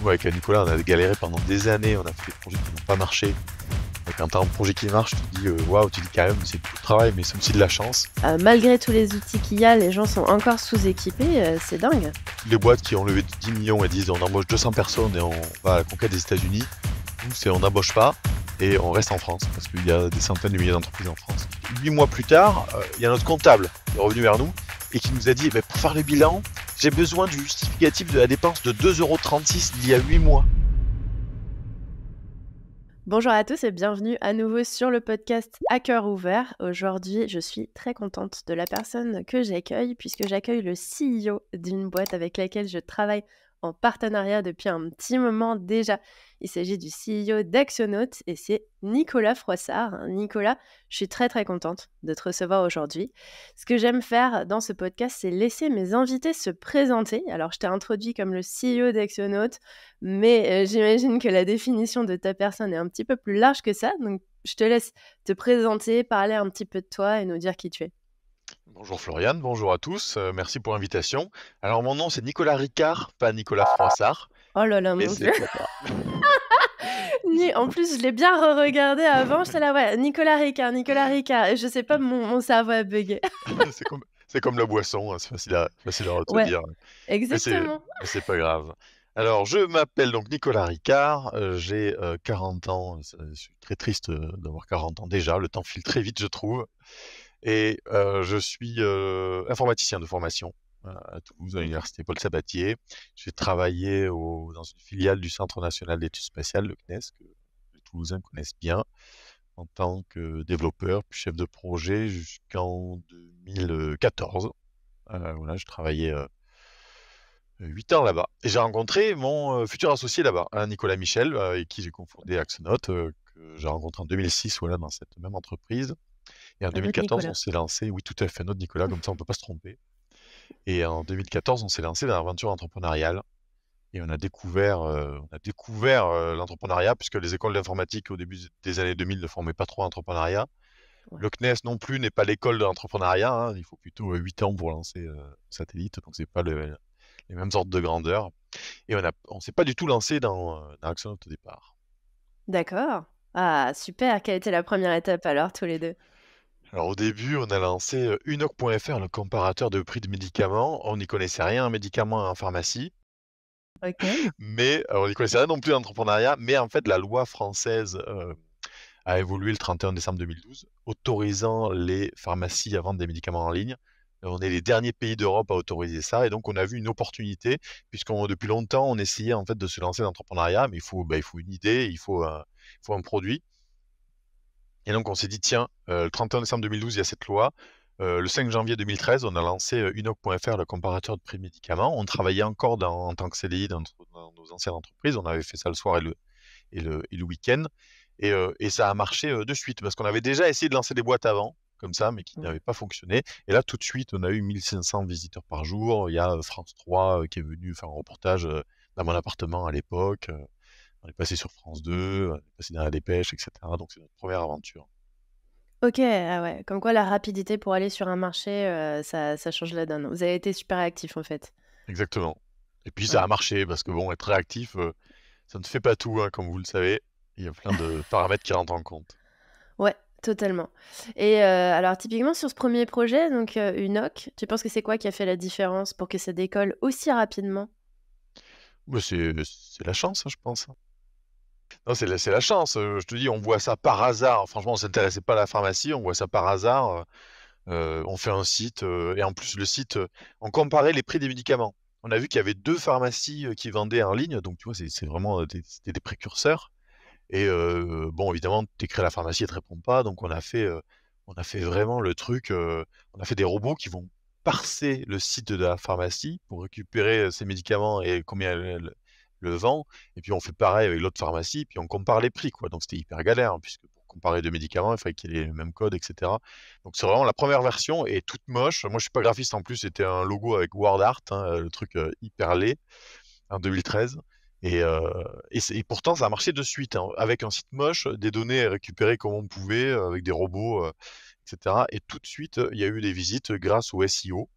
Ouais, avec Nicolas, on a galéré pendant des années, on a fait des projets qui n'ont pas marché. Et quand t'as un projet qui marche, tu te dis, waouh, tu dis quand même, c'est tout le travail, mais c'est aussi de la chance. Malgré tous les outils qu'il y a, les gens sont encore sous-équipés, c'est dingue. Les boîtes qui ont levé 10 millions et disent, on embauche 200 personnes et on va à la conquête des États-Unis, nous, c'est on n'embauche pas et on reste en France, parce qu'il y a des centaines de milliers d'entreprises en France. 8 mois plus tard, il y a notre comptable qui est revenu vers nous et qui nous a dit, pour faire le bilan, j'ai besoin du justificatif de la dépense de 2,36 € d'il y a 8 mois. Bonjour à tous et bienvenue à nouveau sur le podcast À cœur ouvert. Aujourd'hui, je suis très contente de la personne que j'accueille puisque j'accueille le CEO d'une boîte avec laquelle je travaille en partenariat depuis un petit moment déjà. Il s'agit du CEO d'Axonaut et c'est Nicolas Froissart. Nicolas, je suis très très contente de te recevoir aujourd'hui. Ce que j'aime faire dans ce podcast, c'est laisser mes invités se présenter. Alors, je t'ai introduit comme le CEO d'Axonaut, mais j'imagine que la définition de ta personne est un petit peu plus large que ça. Donc, je te laisse te présenter, parler un petit peu de toi et nous dire qui tu es. Bonjour Florian, bonjour à tous, merci pour l'invitation. Alors mon nom c'est Nicolas Ricard, pas Nicolas Froissart, Oh là là, mais mon c'est Dieu. pas grave. En plus, je l'ai bien re-regardé avant. J'étais là, ouais, Nicolas Ricard, Nicolas Ricard. Et je sais pas, mon cerveau a bugué. C'est comme la boisson, hein, c'est facile à Ouais, retenir, mais c'est exactement. mais c'est pas grave. Alors je m'appelle donc Nicolas Ricard, j'ai 40 ans, je suis très triste d'avoir 40 ans déjà, le temps file très vite je trouve, et je suis informaticien de formation à Toulouse, à l'université Paul Sabatier. J'ai travaillé dans une filiale du Centre national d'études spatiales, le CNES, que les Toulousains connaissent bien, en tant que développeur, puis chef de projet jusqu'en 2014. Voilà, je travaillais 8 ans là-bas. Et j'ai rencontré mon futur associé là-bas, hein, Nicolas Michel, avec qui j'ai cofondé Axonaut, que j'ai rencontré en 2006, voilà, dans cette même entreprise. Et en Un autre 2014, on Nicolas. s'est lancé, oui, tout à fait, notre Nicolas, comme ça on peut pas se tromper. Et en 2014, on s'est lancé dans l'aventure entrepreneuriale. Et on a découvert l'entrepreneuriat, puisque les écoles d'informatique au début des années 2000 ne formaient pas trop à l'entrepreneuriat. Ouais. Le CNES non plus n'est pas l'école de l'entrepreneuriat, hein. Il faut plutôt 8 ans pour lancer un satellite, donc c'est pas les mêmes ordres de grandeur. Et on s'est pas du tout lancé dans Axonaut au départ. D'accord. Ah, super. Quelle était la première étape alors, tous les deux? Alors au début, on a lancé Unoc.fr, le comparateur de prix de médicaments. On n'y connaissait rien en médicaments et en pharmacie, Ok. mais on n'y connaissait rien non plus en entrepreneuriat. Mais en fait, la loi française a évolué le 31 décembre 2012, autorisant les pharmacies à vendre des médicaments en ligne. On est les derniers pays d'Europe à autoriser ça, et donc on a vu une opportunité, puisqu'on depuis longtemps on essayait en fait de se lancer dans l'entrepreneuriat, mais il faut une idée, il faut un produit. Et donc on s'est dit tiens, le 31 décembre 2012 il y a cette loi. Le 5 janvier 2013, on a lancé Unoc.fr, le comparateur de prix de médicaments. On travaillait encore en tant que CDI dans nos anciennes entreprises. On avait fait ça le soir et le week-end. Et ça a marché de suite, parce qu'on avait déjà essayé de lancer des boîtes avant, comme ça, mais qui Ouais. n'avaient pas fonctionné. Et là, tout de suite, on a eu 1500 visiteurs par jour. Il y a France 3 qui est venu faire un reportage dans mon appartement à l'époque. On est passé sur France 2, on est passé dans la Dépêche, etc. Donc c'est notre première aventure. Ok, ah ouais. Comme quoi, la rapidité pour aller sur un marché, ça change la donne. Vous avez été super actifs, en fait. Exactement. Et puis ça Ouais. a marché, parce que bon, être réactif, ça ne fait pas tout, hein, comme vous le savez. Il y a plein de paramètres qui rentrent en compte. Ouais, totalement. Et alors, typiquement, sur ce premier projet, donc Unoc, tu penses que c'est quoi qui a fait la différence pour que ça décolle aussi rapidement? Mais c'est la chance, hein, je pense. Non, c'est la chance. Je te dis, on voit ça par hasard. Franchement, on s'intéressait pas à la pharmacie, on voit ça par hasard. On fait un site, et en plus le site, on comparait les prix des médicaments. On a vu qu'il y avait 2 pharmacies qui vendaient en ligne, donc tu vois, c'est vraiment c'était des précurseurs. Et bon, évidemment, tu écris à la pharmacie, elle te répond pas, donc on a fait vraiment le truc. On a fait des robots qui vont parser le site de la pharmacie pour récupérer ces médicaments et combien elle le vend. Et puis on fait pareil avec l'autre pharmacie, puis on compare les prix, quoi. Donc c'était hyper galère, hein, puisque pour comparer deux médicaments, il fallait qu'il y ait les mêmes codes, etc. Donc c'est vraiment la première version est toute moche. Moi, je suis pas graphiste en plus, c'était un logo avec WordArt, hein, le truc hyper laid en 2013. Et pourtant, ça a marché de suite, hein, avec un site moche, des données récupérées comme on pouvait, avec des robots, etc. Et tout de suite, il y a eu des visites grâce au SEO,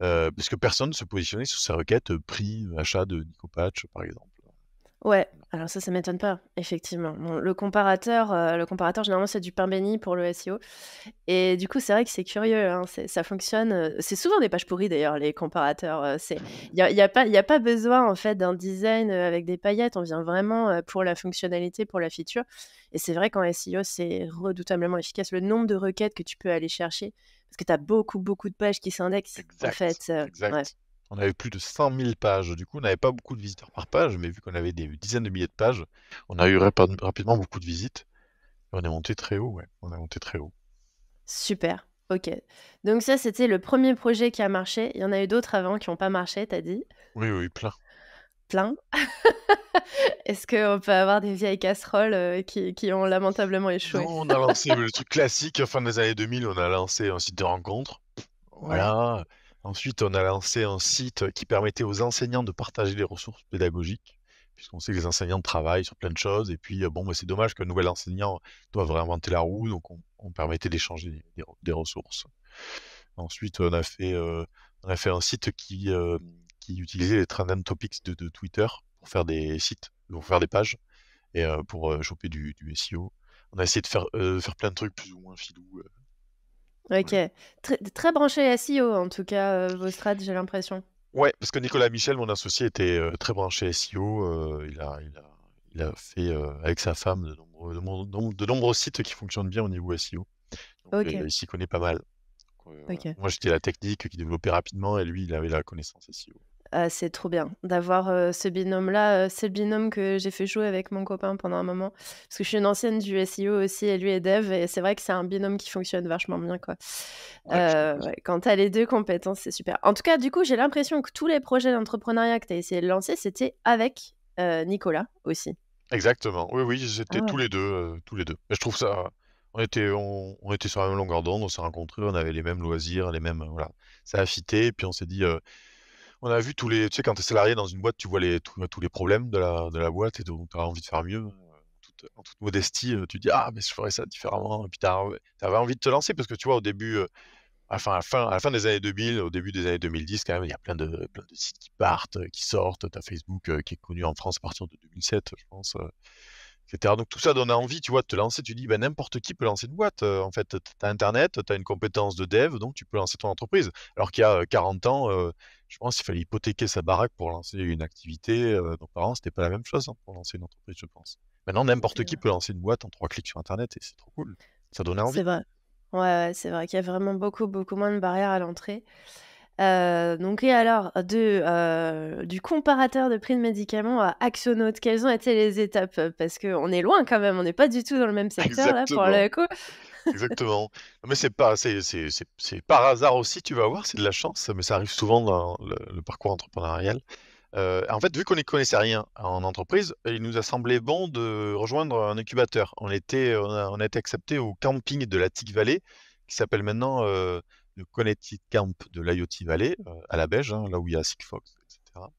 parce que personne ne se positionnait sur ces requêtes prix, achat de Nicopatch, par exemple. Ouais, alors ça m'étonne pas, effectivement. Bon, le comparateur généralement c'est du pain béni pour le SEO et du coup, c'est vrai que c'est curieux, hein, ça fonctionne, c'est souvent des pages pourries d'ailleurs les comparateurs, il y a pas besoin en fait d'un design, avec des paillettes. On vient vraiment, pour la fonctionnalité, pour la feature et c'est vrai qu'en SEO, c'est redoutablement efficace. Le nombre de requêtes que tu peux aller chercher, parce que tu as beaucoup, beaucoup de pages qui s'indexent en Exact, fait, ouais. exact. On avait plus de 100 000 pages. Du coup, on n'avait pas beaucoup de visiteurs par page, mais vu qu'on avait des dizaines de milliers de pages, on a eu rapidement beaucoup de visites. Et on est monté très haut, ouais. On est monté très haut. Super, OK. Donc ça, c'était le premier projet qui a marché. Il y en a eu d'autres avant qui ont pas marché, tu as dit? Oui, oui, plein. Plein? Est-ce qu'on peut avoir des vieilles casseroles, qui ont lamentablement Non, échoué? on a lancé le truc classique, fin des années 2000, on a lancé un site de rencontre. Ouais, Voilà. Ensuite, on a lancé un site qui permettait aux enseignants de partager les ressources pédagogiques, puisqu'on sait que les enseignants travaillent sur plein de choses. Et puis, bon, bah, c'est dommage qu'un nouvel enseignant doive réinventer la roue, donc on permettait d'échanger des ressources. Ensuite, on a fait un site qui utilisait les trending topics de Twitter pour faire des sites, pour faire des pages et pour choper du SEO. On a essayé de faire plein de trucs plus ou moins filous. OK. Ouais. Très très branché SEO en tout cas, vos strats, j'ai l'impression. Ouais, parce que Nicolas Michel, mon associé, était très branché SEO. Il a fait avec sa femme de nombreux sites qui fonctionnent bien au niveau SEO. Donc OK, il s'y connaît pas mal. Donc, voilà. OK. Moi, j'étais la technique qui développait rapidement et lui, il avait la connaissance SEO. Ah, c'est trop bien d'avoir, ce binôme-là, c'est le binôme que j'ai fait jouer avec mon copain pendant un moment. Parce que je suis une ancienne du SEO aussi et lui est dev et c'est vrai que c'est un binôme qui fonctionne vachement bien, quoi. Ouais, je te Ouais, quand tu as les 2 compétences, c'est super. En tout cas, du coup, j'ai l'impression que tous les projets d'entrepreneuriat que tu as essayé de lancer, c'était avec, Nicolas aussi? Exactement. Oui, oui, j'étais Ah, tous les 2, tous les 2. Et je trouve ça on était sur la même longueur d'onde, on s'est rencontrés, on avait les mêmes loisirs, les mêmes, voilà. Ça a fité et puis on s'est dit, on a vu tous les tu sais, quand tu es salarié dans une boîte, tu vois tous les problèmes de la boîte et donc tu as envie de faire mieux, en toute modestie, tu dis: «Ah, mais je ferais ça différemment» et puis tu avais envie de te lancer parce que tu vois, au début, à la fin des années 2000, au début des années 2010 quand même, il y a plein de sites qui partent, qui sortent. Tu as Facebook, qui est connu en France à partir de 2007, je pense, et cetera. Donc tout ça donne envie, tu vois, de te lancer. Tu dis: «Bah, n'importe qui peut lancer une boîte, en fait. Tu as internet, tu as une compétence de dev, donc tu peux lancer ton entreprise». Alors qu'il y a, 40 ans, je pense qu'il fallait hypothéquer sa baraque pour lancer une activité, nos parents, c'était pas la même chose, hein, pour lancer une entreprise, je pense. Maintenant, n'importe c'est qui vrai. peut lancer une boîte en 3 clics sur internet et c'est trop cool. Ça donnait envie. C'est vrai. Ouais, ouais, c'est vrai qu'il y a vraiment beaucoup, beaucoup moins de barrières à l'entrée. Donc et alors du comparateur de prix de médicaments à Axonote, quelles ont été les étapes? Parce qu'on est loin quand même, on n'est pas du tout dans le même secteur là pour Exactement. le coup. Exactement. Non, mais c'est pas c'est par hasard aussi, tu vas voir, c'est de la chance, mais ça arrive souvent dans le parcours entrepreneurial. En fait, vu qu'on n'y connaissait rien en entreprise, il nous a semblé bon de rejoindre un incubateur. On a été accepté au camping de la TIC Valley, qui s'appelle maintenant, le Connected Camp de l'IoT Valley, à la Beige, hein, là où il y a Sigfox et cetera.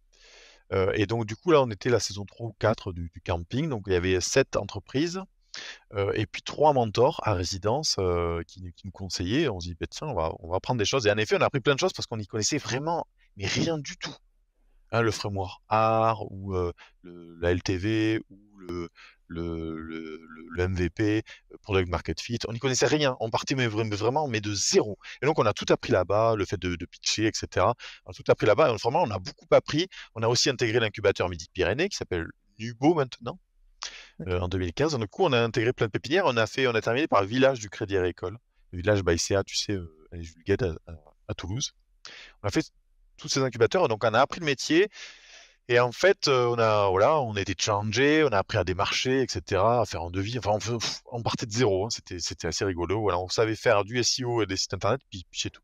Et donc du coup, là, on était la saison 3 ou 4 du camping, donc il y avait 7 entreprises. Et puis 3 mentors à résidence, qui nous conseillaient. On se dit: «Beh, tiens, on va apprendre des choses» et en effet, on a appris plein de choses parce qu'on n'y connaissait vraiment, mais rien du tout. Hein, le framework R ou la LTV ou le MVP, Product Market Fit. On n'y connaissait rien. On partait mais vraiment, mais de zéro. Et donc on a tout appris là-bas, le fait de pitcher et cetera. On a tout appris là-bas et vraiment on a beaucoup appris. On a aussi intégré l'incubateur Midi-Pyrénées qui s'appelle Nubo maintenant, OK. en 2015. Donc, du coup, on a intégré plein de pépinières. On a terminé par le village du Crédit Agricole, le village Baïséa, tu sais, allée Jules Guesde à Toulouse. On a fait tous ces incubateurs, donc on a appris le métier. Et en fait, voilà, on a été challengés, on a appris à démarcher, et cetera, à faire un devis. Enfin, on partait de zéro, hein. C'était assez rigolo. Voilà, on savait faire du SEO et des sites internet, puis c'est tout.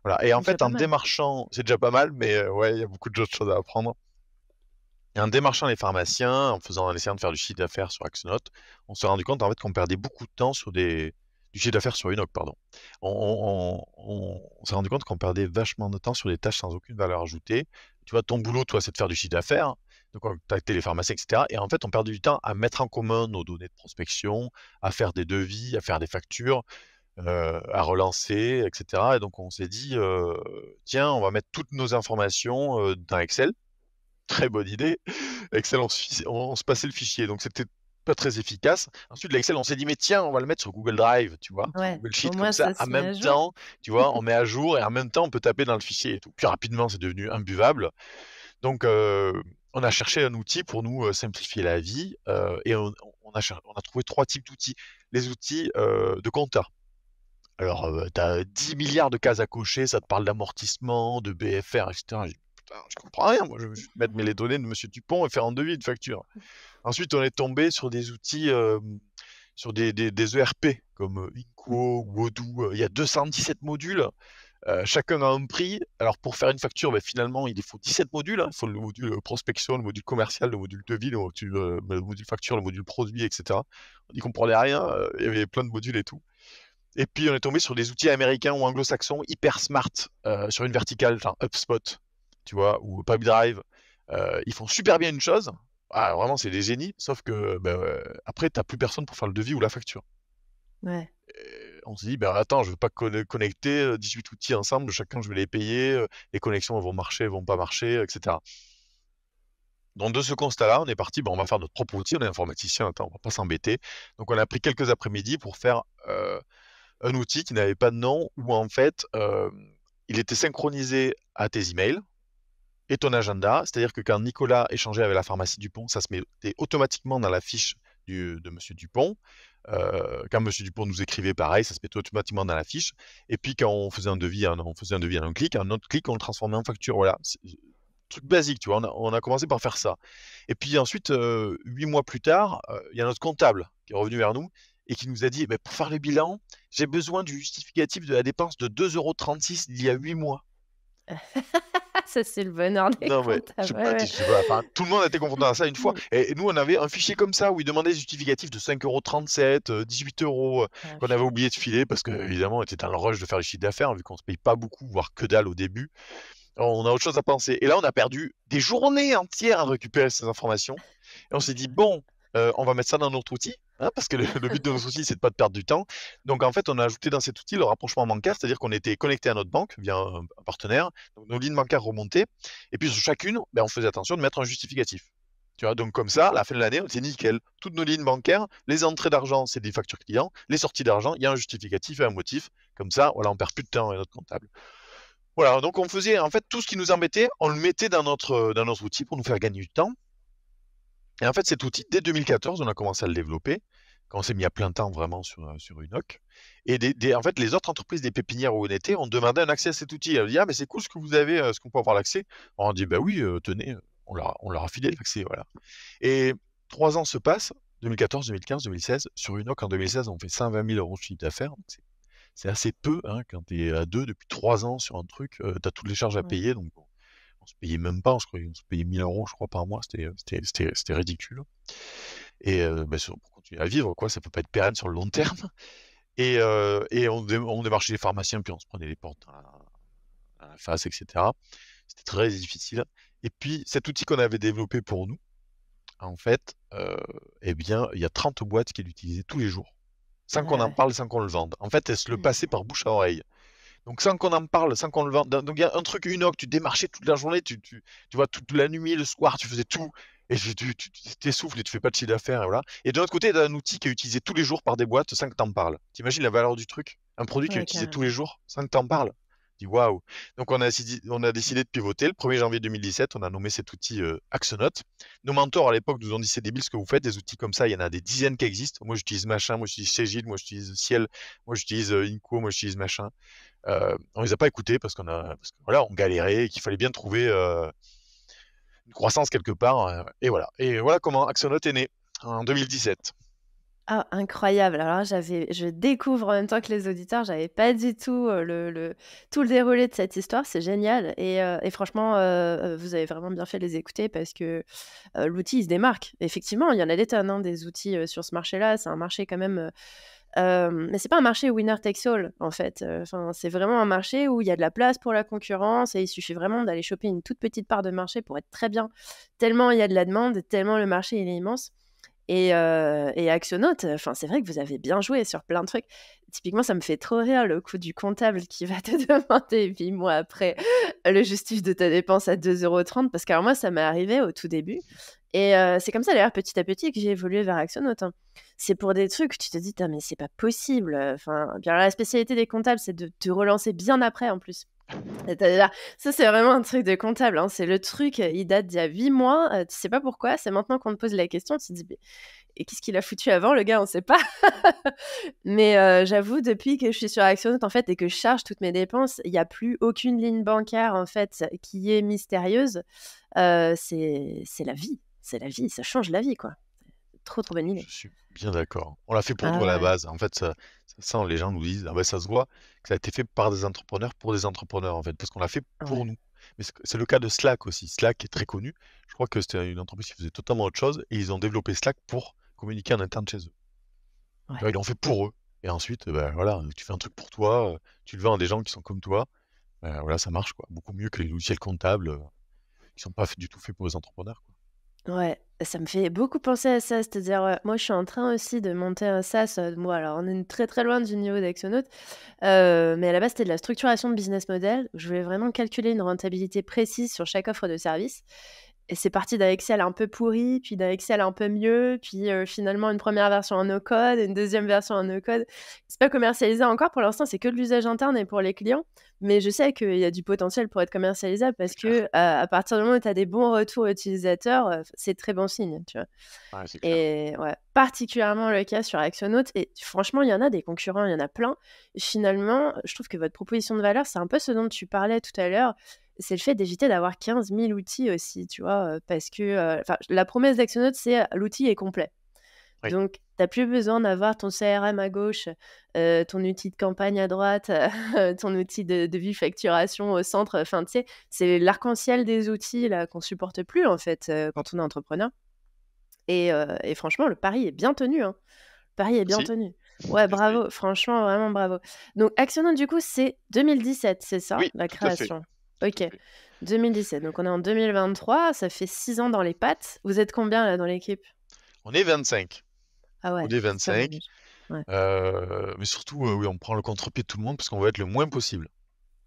Voilà. Et en C'est déjà fait, pas en mal. démarchant, c'est déjà pas mal, mais ouais, il y a beaucoup d'autres choses à apprendre. Et en démarchant les pharmaciens, en essayant de faire du chiffre d'affaires sur Axonote, on s'est rendu compte en fait qu'on perdait beaucoup de temps sur du chiffre d'affaires sur Unoc, pardon. On s'est rendu compte qu'on perdait vachement de temps sur des tâches sans aucune valeur ajoutée. Tu vois, ton boulot, toi, c'est de faire du chiffre d'affaires, de contacter les pharmaciens, etc. Et en fait, on perdait du temps à mettre en commun nos données de prospection, à faire des devis, à faire des factures, à relancer, etc. Et donc, on s'est dit, tiens, on va mettre toutes nos informations dans Excel. très bonne idée. Excel, on se passait le fichier, donc c'était pas très efficace. Ensuite, l'Excel, on s'est dit, mais tiens, on va le mettre sur Google Drive, tu vois, sur Ouais, Google au Sheet, comme moins ça, ça en se met même à jour. temps, tu vois, on met à jour et en même temps, on peut taper dans le fichier et tout. Puis rapidement, c'est devenu imbuvable. Donc, on a cherché un outil pour nous simplifier la vie et on a trouvé 3 types d'outils. Les outils de compta. Alors, tu as 10 milliards de cases à cocher, ça te parle d'amortissement, de BFR, etc. J'ai dit, putain, je comprends rien, moi, je vais juste mettre les données de Monsieur Dupont et faire un devis, une facture. Ensuite, on est tombé sur des outils, sur des ERP comme Inco ou Odoo. Il y a 217 modules, chacun a un prix. Alors, pour faire une facture, ben, finalement, il faut 17 modules, hein. Il faut le module prospection, le module commercial, le module devis, le module facture, le module produit, etc. On n'y comprenait rien, il y avait plein de modules et tout. Et puis, on est tombé sur des outils américains ou anglo-saxons hyper smart, sur une verticale, genre HubSpot, tu vois, ou Pipedrive. Ils font super bien une chose. Ah, vraiment, c'est des génies. Sauf que ben, après, t'as plus personne pour faire le devis ou la facture. Ouais. On se dit, ben attends, je veux pas connecter 18 outils ensemble, chacun je vais les payer, les connexions elles vont marcher, elles vont pas marcher, etc. Donc de ce constat-là, on est parti, ben, on va faire notre propre outil, on est informaticien, attends, on va pas s'embêter. Donc on a pris quelques après-midi pour faire un outil qui n'avait pas de nom, où en fait, il était synchronisé à tes emails et ton agenda. C'est-à-dire que quand Nicolas échangeait avec la pharmacie Dupont, ça se mettait automatiquement dans la fiche de Monsieur Dupont. Quand Monsieur Dupont nous écrivait, pareil, ça se mettait automatiquement dans la fiche. Et puis quand on faisait un devis, on faisait un devis en un autre clic, on le transformait en facture. Voilà, truc basique, tu vois. On a commencé par faire ça. Et puis ensuite, 8 mois plus tard, il y a notre comptable qui est revenu vers nous et qui nous a dit, pour faire le bilan, j'ai besoin du justificatif de la dépense de 2,36 € d'il y a 8 mois. Ça, c'est le bonheur des Non, mais je sais comptables. pas, Ouais, je sais pas, enfin, tout le monde a été confronté à ça une fois. ouais. Et nous, on avait un fichier comme ça où il demandait des justificatifs de 5,37 €, 18 € qu'on avait Vache. oublié de filer parce que, évidemment, on était dans le rush de faire le chiffre d'affaires vu qu'on se paye pas beaucoup, voire que dalle au début. Alors, on a autre chose à penser. Et là, on a perdu des journées entières à récupérer ces informations. Et on s'est dit, bon, on va mettre ça dans notre outil, hein, parce que le but de notre outil, c'est de pas de perdre du temps. Donc, en fait, on a ajouté dans cet outil le rapprochement bancaire, c'est-à-dire qu'on était connecté à notre banque via un partenaire. Donc, nos lignes bancaires remontaient. Et puis, sur chacune, on faisait attention de mettre un justificatif. Tu vois, donc comme ça, à la fin de l'année, c'est nickel. Toutes nos lignes bancaires, les entrées d'argent, c'est des factures clients. Les sorties d'argent, il y a un justificatif et un motif. Comme ça, voilà, on perd plus de temps avec notre comptable. Voilà, donc on faisait en fait tout ce qui nous embêtait, on le mettait dans notre outil pour nous faire gagner du temps. Et en fait, cet outil, dès 2014, on a commencé à le développer, quand on s'est mis à plein temps vraiment sur Unoc. Et en fait, les autres entreprises des pépinières où on était ont demandé un accès à cet outil. Elles ont dit, ah, mais c'est cool ce que vous avez, est-ce qu'on peut avoir l'accès? On a dit, bah oui, tenez, on leur a filé l'accès, voilà. Et 3 ans se passent, 2014, 2015, 2016. Sur Unoc, en 2016, on fait 120 000 € de chiffre d'affaires. Donc c'est assez peu, hein, quand tu es à deux depuis 3 ans sur un truc, tu as toutes les charges à Ouais. payer, donc on se payait même pas, on se payait 1 000 €, je crois, par mois, c'était ridicule. Et pour continuer à vivre, quoi, ça peut pas être pérenne sur le long terme. Et on démarchait les pharmaciens, puis on se prenait les portes à la face, etc. C'était très difficile. Et puis, cet outil qu'on avait développé pour nous, en fait, eh bien, il y a 30 boîtes qui l'utilisaient tous les jours, sans qu'on Ah en ouais. parle, sans qu'on le vende. En fait, elles se le Mmh. passaient par bouche à oreille. Donc sans qu'on en parle, sans qu'on le vende. Donc il y a un truc Unoc, tu démarchais toute la journée, tu vois, toute la nuit, le soir, tu faisais tout. Et tu t'essouffles et tu fais pas de chiffre d'affaires, et voilà. Et de l'autre côté, tu as un outil qui est utilisé tous les jours par des boîtes sans que t'en parles. T'imagines la valeur du truc? Un produit qui est Ouais, utilisé tous les carrément. jours sans que t'en parles. Tu dis waouh. Donc on a décidé de pivoter. Le 1er janvier 2017, on a nommé cet outil Axonote. Nos mentors à l'époque nous ont dit c'est débile ce que vous faites, des outils comme ça, il y en a des dizaines qui existent. Moi j'utilise machin, moi j'utilise Cegid, moi j'utilise Ciel, moi j'utilise Inco, moi j'utilise machin. On les a pas écoutés parce que voilà, on galérait et qu'il fallait bien trouver une croissance quelque part. Et voilà. Et voilà comment Axonote est né en 2017. Ah, incroyable! Alors là, je découvre en même temps que les auditeurs, j'avais pas du tout, tout le déroulé de cette histoire, c'est génial et franchement, vous avez vraiment bien fait de les écouter parce que, l'outil, il se démarque. Effectivement, il y en a des tonnes, hein, des outils, sur ce marché-là. C'est un marché quand même, mais c'est pas un marché winner takes all, en fait, enfin, c'est vraiment un marché où il y a de la place pour la concurrence et il suffit vraiment d'aller choper une toute petite part de marché pour être très bien, tellement il y a de la demande, tellement le marché, il est immense. Et Axonote, enfin, c'est vrai que vous avez bien joué sur plein de trucs. Typiquement, ça me fait trop rire le coup du comptable qui va te demander 8 mois après le justif de ta dépense à 2,30 € parce qu'alors moi, ça m'est arrivé au tout début et c'est comme ça d'ailleurs petit à petit que j'ai évolué vers Axonote, hein. C'est pour des trucs, tu te dis: «Putain mais c'est pas possible», enfin, puis alors la spécialité des comptables, c'est de te relancer bien après en plus. C'est-à-dire, ça, c'est vraiment un truc de comptable, hein. C'est le truc, il date d'il y a 8 mois, tu sais pas pourquoi, c'est maintenant qu'on te pose la question, tu te dis: «Beh et qu'est-ce qu'il a foutu avant le gars? On sait pas». Mais j'avoue, depuis que je suis sur Actionnote, en fait, et que je charge toutes mes dépenses, il y a plus aucune ligne bancaire, en fait, qui est mystérieuse. C'est la vie, ça change la vie, quoi. Trop, trop bonne idée. Je suis bien d'accord. On l'a fait pour Ah nous à la ouais, base. En fait, ça, les gens nous disent: «Ah bah, ça se voit que ça a été fait par des entrepreneurs pour des entrepreneurs, en fait», parce qu'on l'a fait pour ouais, nous. Mais c'est le cas de Slack aussi. Slack est très connu. Je crois que c'était une entreprise qui faisait totalement autre chose et ils ont développé Slack pour communiquer en interne chez eux. Tu ouais. vois, ils l'ont fait pour eux et ensuite, bah, voilà, tu fais un truc pour toi, tu le vends à des gens qui sont comme toi, voilà, ça marche, quoi. Beaucoup mieux que les logiciels comptables, qui sont pas du tout faits pour les entrepreneurs, quoi. Ouais, ça me fait beaucoup penser à ça, c'est-à-dire, moi, je suis en train aussi de monter un SaaS, moi, alors on est très, très loin du niveau d'Axonote, mais à la base, c'était de la structuration de business model. Je voulais vraiment calculer une rentabilité précise sur chaque offre de service et c'est parti d'un Excel un peu pourri, puis d'un Excel un peu mieux, puis, finalement une première version en no code, une deuxième version en no code. C'est pas commercialisé encore pour l'instant, c'est que de l'usage interne et pour les clients, mais je sais qu'il y a du potentiel pour être commercialisable parce C'est clair. que, à partir du moment où tu as des bons retours utilisateurs, c'est très bon signe, tu vois? Ouais, c'est clair. Et ouais, particulièrement le cas sur Axonote et franchement, il y en a des concurrents, il y en a plein. Finalement, je trouve que votre proposition de valeur, c'est un peu ce dont tu parlais tout à l'heure, c'est le fait d'éviter d'avoir 15 000 outils aussi, tu vois? Parce que, enfin, la promesse d'Axonote, c'est, l'outil est complet. Oui. Donc tu as plus besoin d'avoir ton CRM à gauche, ton outil de campagne à droite, ton outil de vue facturation au centre, enfin, tu sais, c'est l'arc-en-ciel des outils là qu'on supporte plus en fait, quand on est entrepreneur et franchement le pari est bien tenu, hein. Le pari est bien Merci, tenu. Ouais, j'essaye. bravo, franchement vraiment bravo. Donc Actionnote du coup c'est 2017, c'est ça, Oui, la tout à fait, création? tout OK, à fait. 2017, donc on est en 2023, ça fait 6 ans dans les pattes. Vous êtes combien là dans l'équipe? On est 25. Ah On ouais, est c'est pas mal 25, déjà. Ouais, mais surtout, oui, on prend le contre-pied de tout le monde parce qu'on veut être le moins possible.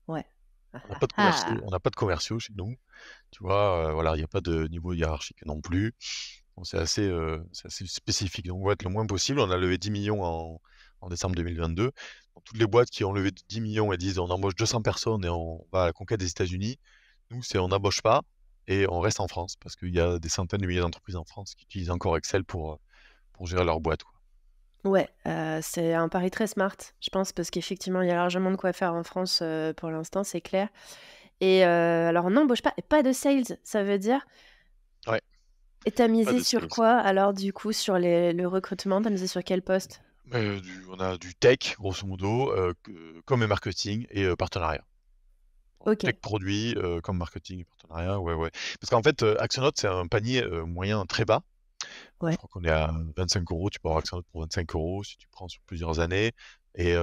ouais. Ah On n'a ah pas de commerciaux ah! on n'a pas de commerciaux chez nous, tu vois? Voilà, il y a pas de niveau hiérarchique non plus. Bon, c'est assez spécifique, donc on va être le moins possible. On a levé 10 millions en décembre 2022. Dans toutes les boîtes qui ont levé 10 millions et disent: «On embauche 200 personnes et on va à la conquête des États-Unis», nous, c'est on n'embauche pas et on reste en France parce qu'il y a des centaines de milliers d'entreprises en France qui utilisent encore Excel pour gérer leur boîte, quoi. Ouais, c'est un pari très smart, je pense, parce qu'effectivement, il y a largement de quoi faire en France, pour l'instant, c'est clair et alors on n'embauche pas et pas de sales, ça veut dire? Ouais, Et tu as pas misé de sur sales. quoi alors du coup sur le recrutement? Tu as misé sur quel poste? On a du tech, grosso modo, comme marketing et partenariat. Tech OK, produit, comme marketing et partenariat, ouais, ouais. Parce qu'en fait, Actionnote, c'est un panier, moyen très bas. Je ouais, crois qu'on est à 25 €. Tu peux avoir Actionnote pour 25 € si tu prends sur plusieurs années et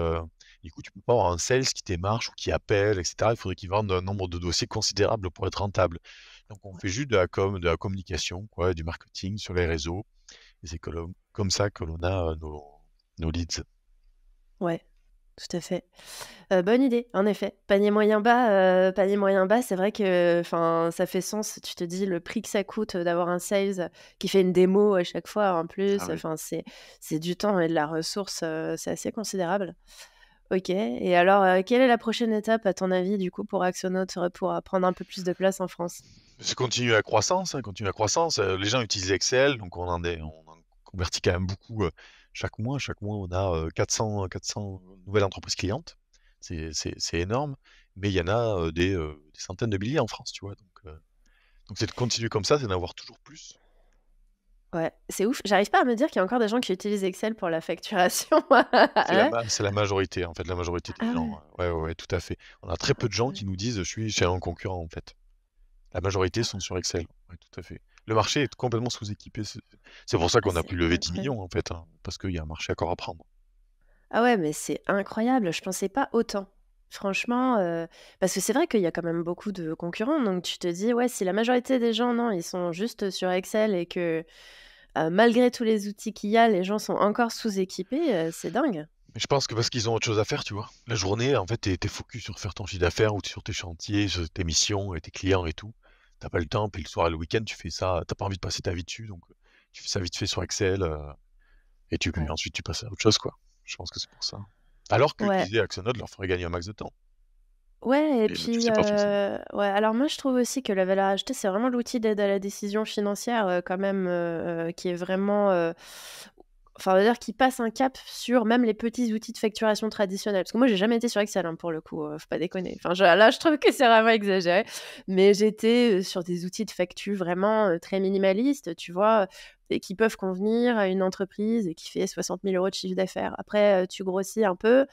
du coup, tu peux pas avoir un sales qui démarche ou qui appelle et cetera. Il faudrait qu'il vende un nombre de dossiers considérable pour être rentable. Donc on ouais, fait juste de la com, de la communication, quoi, du marketing sur les réseaux et c'est comme ça que l'on a, nos leads. ouais, tout à fait. Bonne idée, en effet. Panier moyen bas, c'est vrai que, enfin, ça fait sens. Tu te dis le prix que ça coûte, d'avoir un sales, qui fait une démo à chaque fois en Ah plus, oui. enfin, c'est du temps et de la ressource, c'est assez considérable. OK et alors, quelle est la prochaine étape à ton avis, du coup, pour Axonote, pour, prendre un peu plus de place en France? C'est continue la croissance, hein, continue la croissance, les gens utilisent Excel, donc on en convertit quand même beaucoup, chaque mois. Chaque mois, on a, 400 nouvelles entreprises clientes. C'est énorme, mais il y en a, des centaines de milliers en France, tu vois? Donc c'est de continuer comme ça, c'est d'en avoir toujours plus. Ouais, c'est ouf. J'arrive pas à me dire qu'il y a encore des gens qui utilisent Excel pour la facturation. Ouais? C'est la majorité, en fait, la majorité des Ah gens, ouais. ouais, ouais, ouais, tout à fait. On a très Ah peu de gens purée. qui nous disent: «Je suis chez un concurrent», en fait. La majorité sont sur Excel. Ouais, tout à fait. Le marché est complètement sous-équipé. C'est pour ça Ah, qu'on a c'est pu lever 10 incroyable. millions en fait, hein, parce qu'il y a un marché encore à prendre. Ah ouais, mais c'est incroyable, je pensais pas autant. Franchement, parce que c'est vrai qu'il y a quand même beaucoup de concurrents, donc tu te dis: «Ouais, si la majorité des gens, non, ils sont juste sur Excel et que, malgré tous les outils qu'il y a, les gens sont encore sous-équipés, c'est dingue. Mais je pense que parce qu'ils ont autre chose à faire, tu vois. La journée, en fait, t'es focus sur faire ton chiffre d'affaires ou sur tes chantiers, sur tes missions et tes clients et tout. T'as pas le temps, puis le soir et le week-end, tu fais ça, t'as pas envie de passer ta vie dessus, donc tu fais ça vite fait sur Excel, et Ouais. ensuite tu passes à autre chose, quoi. Je pense que c'est pour ça. Alors Ouais. qu'utiliser Axonote leur ferait gagner un max de temps. Ouais et Et mais tu puis, sais pas forcément. ouais, alors moi je trouve aussi que la valeur ajoutée, c'est vraiment l'outil d'aide à la décision financière, quand même, qui est vraiment, enfin, on va dire qui passe un cap sur même les petits outils de facturation traditionnels. Parce que moi j'ai jamais été sur Excel, hein, pour le coup, faut pas déconner. Enfin, je là, je trouve que c'est vraiment exagéré. Mais j'étais, sur des outils de factu vraiment, très minimalistes, tu vois? Et qui peuvent convenir à une entreprise qui fait 60 000 € de chiffre d'affaires. Après, tu grossis un peu,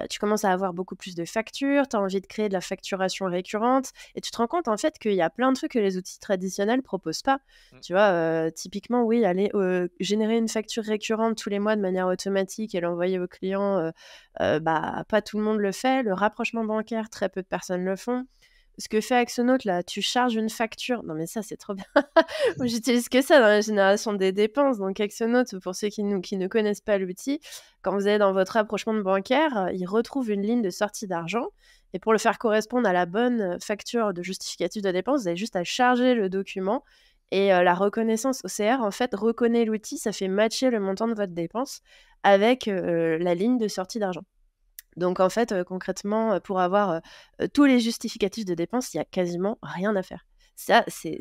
tu commences à avoir beaucoup plus de factures, tu as envie de créer de la facturation récurrente et tu te rends compte en fait qu'il y a plein de trucs que les outils traditionnels proposent pas. Mmh. Tu vois, typiquement oui, aller, générer une facture récurrente tous les mois de manière automatique et l'envoyer au client, bah, pas tout le monde le fait. Le rapprochement bancaire, très peu de personnes le font. Ce que fait Axonote là, tu charges une facture non mais ça c'est trop bien. Moi j'utilise que ça dans la génération des dépenses, donc Axonote, pour ceux qui ne connaissent pas l'outil, quand vous allez dans votre rapprochement de bancaire, il retrouve une ligne de sortie d'argent et pour le faire correspondre à la bonne, facture de justificatif de dépense, vous avez juste à charger le document et la reconnaissance OCR, en fait, reconnaît l'outil, ça fait matcher le montant de votre dépense avec, la ligne de sortie d'argent. Donc en fait, concrètement, pour avoir, tous les justificatifs de dépenses, il y a quasiment rien à faire. Ça, c'est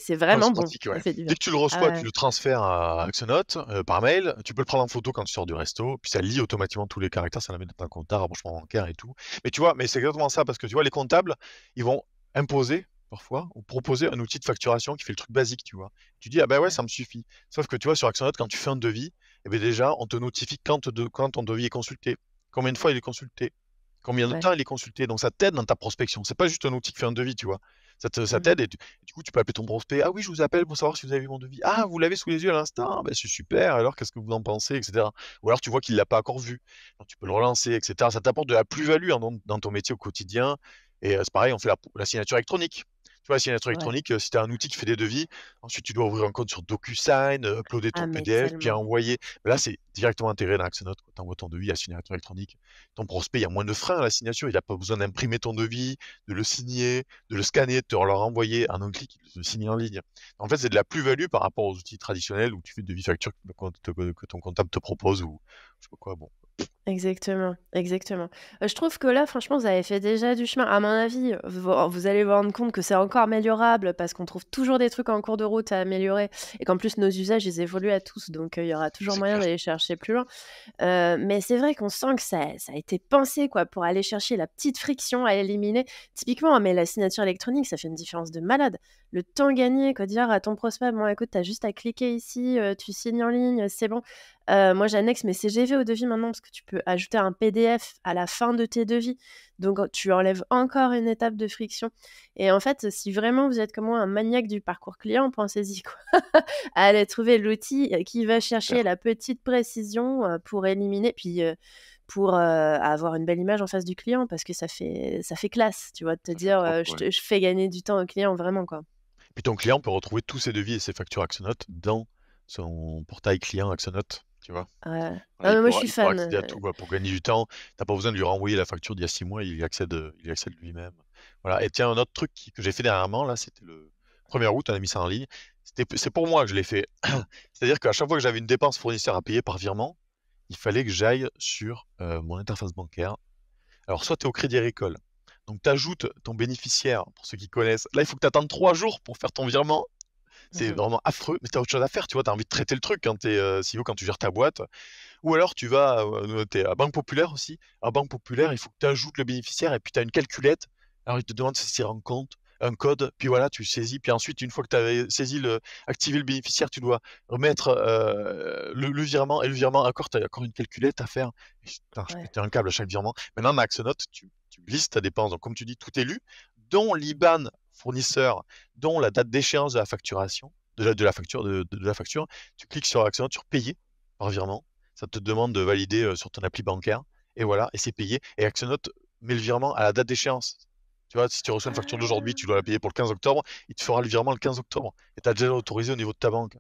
Non, vraiment c'est bon, pratique, ça ouais. fait du Dès bien. que tu le Ah reçois, tu ouais, le transfères à Axonote, par mail. Tu peux le prendre en photo quand tu sors du resto, puis ça lit automatiquement tous les caractères, ça la met dans ton compte, rapprochement bancaire et tout. Mais tu vois, mais c'est exactement ça, parce que tu vois, les comptables, ils vont imposer, parfois, ou proposer un outil de facturation qui fait le truc basique, tu vois. Tu dis: «Ah bah ouais, ouais, ça me suffit». Sauf que tu vois, sur Axonote, quand tu fais un devis, eh beh, déjà, on te notifie quand ton devis est consulté, combien de fois il est consulté, combien de ouais. temps il est consulté. Donc ça t'aide dans ta prospection. C'est pas juste un outil qui fait un devis, tu vois. Ça Mmh. t'aide et du coup, tu peux appeler ton prospect. Ah oui, je vous appelle pour savoir si vous avez vu mon devis. Ah, vous l'avez sous les yeux à l'instant. Ah, ben, c'est super. Alors, qu'est-ce que vous en pensez, etc. Ou alors, tu vois qu'il l'a pas encore vu. Donc, tu peux le relancer, etc. Ça t'apporte de la plus-value hein, dans ton métier au quotidien. Et c'est pareil, on fait la signature électronique. Tu vois, la signature Ouais. électronique, si tu as un outil qui fait des devis, ensuite tu dois ouvrir un compte sur DocuSign, uploader Ah ton mais PDF, puis tellement. envoyer. Là, c'est directement intégré dans Axenote. Tu envoies ton devis à la signature électronique. Ton prospect, il y a moins de freins à la signature. Il n'a pas besoin d'imprimer ton devis, de le signer, de le scanner, de te le renvoyer en un clic, de le signer en ligne. En fait, c'est de la plus-value par rapport aux outils traditionnels où tu fais devis facture que ton comptable te propose ou je sais pas quoi. Bon, Exactement, exactement. Je trouve que là, franchement, vous avez fait déjà du chemin. À mon avis, vous allez vous rendre compte que c'est encore améliorable parce qu'on trouve toujours des trucs en cours de route à améliorer et qu'en plus nos usages, ils évoluent à tous, donc il y aura toujours c'est moyen clair. d'aller chercher plus loin. Mais c'est vrai qu'on sent que ça a été pensé, quoi, pour aller chercher la petite friction à éliminer. Typiquement, mais la signature électronique, ça fait une différence de malade. Le temps gagné, quoi, dire à ton prospect: «Bon, écoute, tu as juste à cliquer ici, tu signes en ligne, c'est bon». Moi, j'annexe mes CGV au devis maintenant parce que tu peux ajouter un PDF à la fin de tes devis. Donc, tu enlèves encore une étape de friction et en fait, si vraiment vous êtes comme moi un maniaque du parcours client, pensez-y, quoi. À aller trouver l'outil, qui va chercher Clair. la petite précision, pour éliminer puis, pour, avoir une belle image en face du client parce que ça fait classe, tu vois? De te Ça fait dire, propre, «Je ouais. te je fais gagner du temps au client», vraiment, quoi. Puis ton client peut retrouver tous ses devis et ses factures Axonote dans son portail client Axonote, tu vois. Ouais. Voilà, Ah mais moi, je suis il pourra fan, accéder à tout, quoi, pour gagner du temps. T'as pas besoin de lui renvoyer la facture d'il y a 6 mois, il y accède lui-même. Voilà. Et tiens, un autre truc que j'ai fait dernièrement, là, c'était le 1er août, on a mis ça en ligne. C'est pour moi que je l'ai fait. C'est-à-dire qu'à chaque fois que j'avais une dépense fournisseur à payer par virement, il fallait que j'aille sur mon interface bancaire. Alors, soit tu es au Crédit Agricole, donc tu ajoutes ton bénéficiaire, pour ceux qui connaissent. Là, il faut que tu attendes 3 jours pour faire ton virement. C'est Mmh. vraiment affreux, mais tu as autre chose à faire, tu vois. Tu as envie de traiter le truc quand tu es CEO, quand tu gères ta boîte. Ou alors tu vas, tu à Banque Populaire aussi. À Banque Populaire, il faut que tu ajoutes le bénéficiaire et puis tu as une calculette. Alors il te demande de saisir un compte, un code, puis voilà, tu saisis. Puis ensuite, une fois que tu as saisi activé le bénéficiaire, tu dois remettre le virement. Et le virement, encore, tu as encore une calculette à faire. Et putain, je Ouais. pétais un câble à chaque virement. Maintenant, dans Axonote, tu listes ta dépense. Donc, comme tu dis, tout est lu, dont l'IBAN fournisseur, dont la date d'échéance de la facturation, de la facture, de la facture. Tu cliques sur Axonote, sur payer par virement. Ça te demande de valider sur ton appli bancaire. Et voilà, et c'est payé. Et Axonote met le virement à la date d'échéance. Tu vois, si tu reçois une facture d'aujourd'hui, Ah! tu dois la payer pour le 15 octobre, il te fera le virement le 15 octobre. Et tu as déjà autorisé au niveau de ta banque.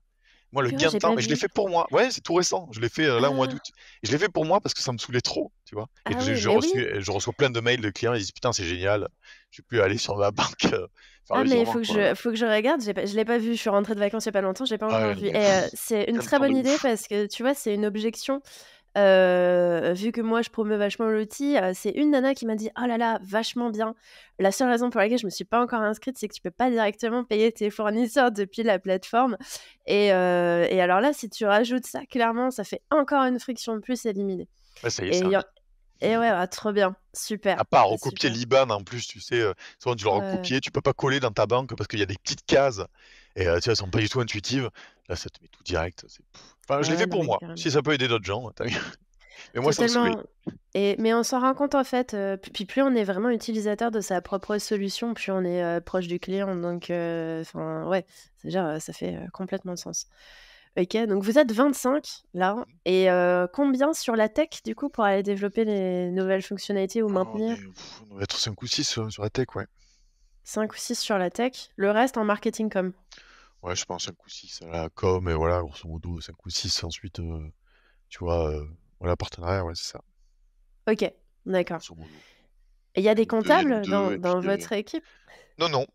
Moi, le Purée, gain de j'ai temps, pas mais je l'ai vu. fait pour moi. Ouais, c'est tout récent. Je l'ai fait là au mois Ah, d'août. Et je l'ai fait pour moi parce que ça me saoulait trop, tu vois. Et ah oui, mais oui. je reçois plein de mails de clients, ils disent putain, c'est génial. Je peux aller sur ma banque faire Ah, le mais il virement, faut que quoi. faut que je regarde. Je l'ai pas vu. Je suis rentrée de vacances il y a pas longtemps. J'ai pas Ah encore ouais, vu. mais Et c'est une gain de très temps de bonne idée ouf. parce que tu vois, c'est une objection. Vu que moi je promeux vachement l'outil, c'est une nana qui m'a dit: «Oh là là, vachement bien». La seule raison pour laquelle je me suis pas encore inscrite, c'est que tu peux pas directement payer tes fournisseurs depuis la plateforme et alors là, si tu rajoutes ça, clairement, ça fait encore une friction de plus éliminée Ouais, ça y est, et c'est il y a réglé. et ouais, trop bien, super, À part recopier super. l'IBAN en plus, tu sais, souvent tu le Ouais, recopier, tu peux pas coller dans ta banque parce qu'il y a des petites cases et tu sais, elles sont pas du tout intuitives. Là, ça te met tout direct, c'est enfin, je ouais, l'ai ouais, fait non pour mais moi. carrément. Si ça peut aider d'autres gens, tant mieux. Mais moi, ça me saoulait. Totalement mais on s'en rend compte en fait, puis plus on est vraiment utilisateur de sa propre solution, plus on est, proche du client donc enfin ouais, c'est-à-dire, ça fait, complètement sens. OK, donc vous êtes 25 là et combien sur la tech du coup pour aller développer les nouvelles fonctionnalités ou Oh, maintenir? on doit être 5 ou 6 sur la tech, ouais. 5 ou 6 sur la tech, le reste en marketing com? Ouais, je pense 5 ou 6 à la com et voilà, grosso modo 5 ou 6 ensuite, tu vois, voilà, partenariat, ouais, c'est ça, OK, d'accord grosso modo. et il y a des Il y a nous comptables 2 et puis dans votre équipe? non, non,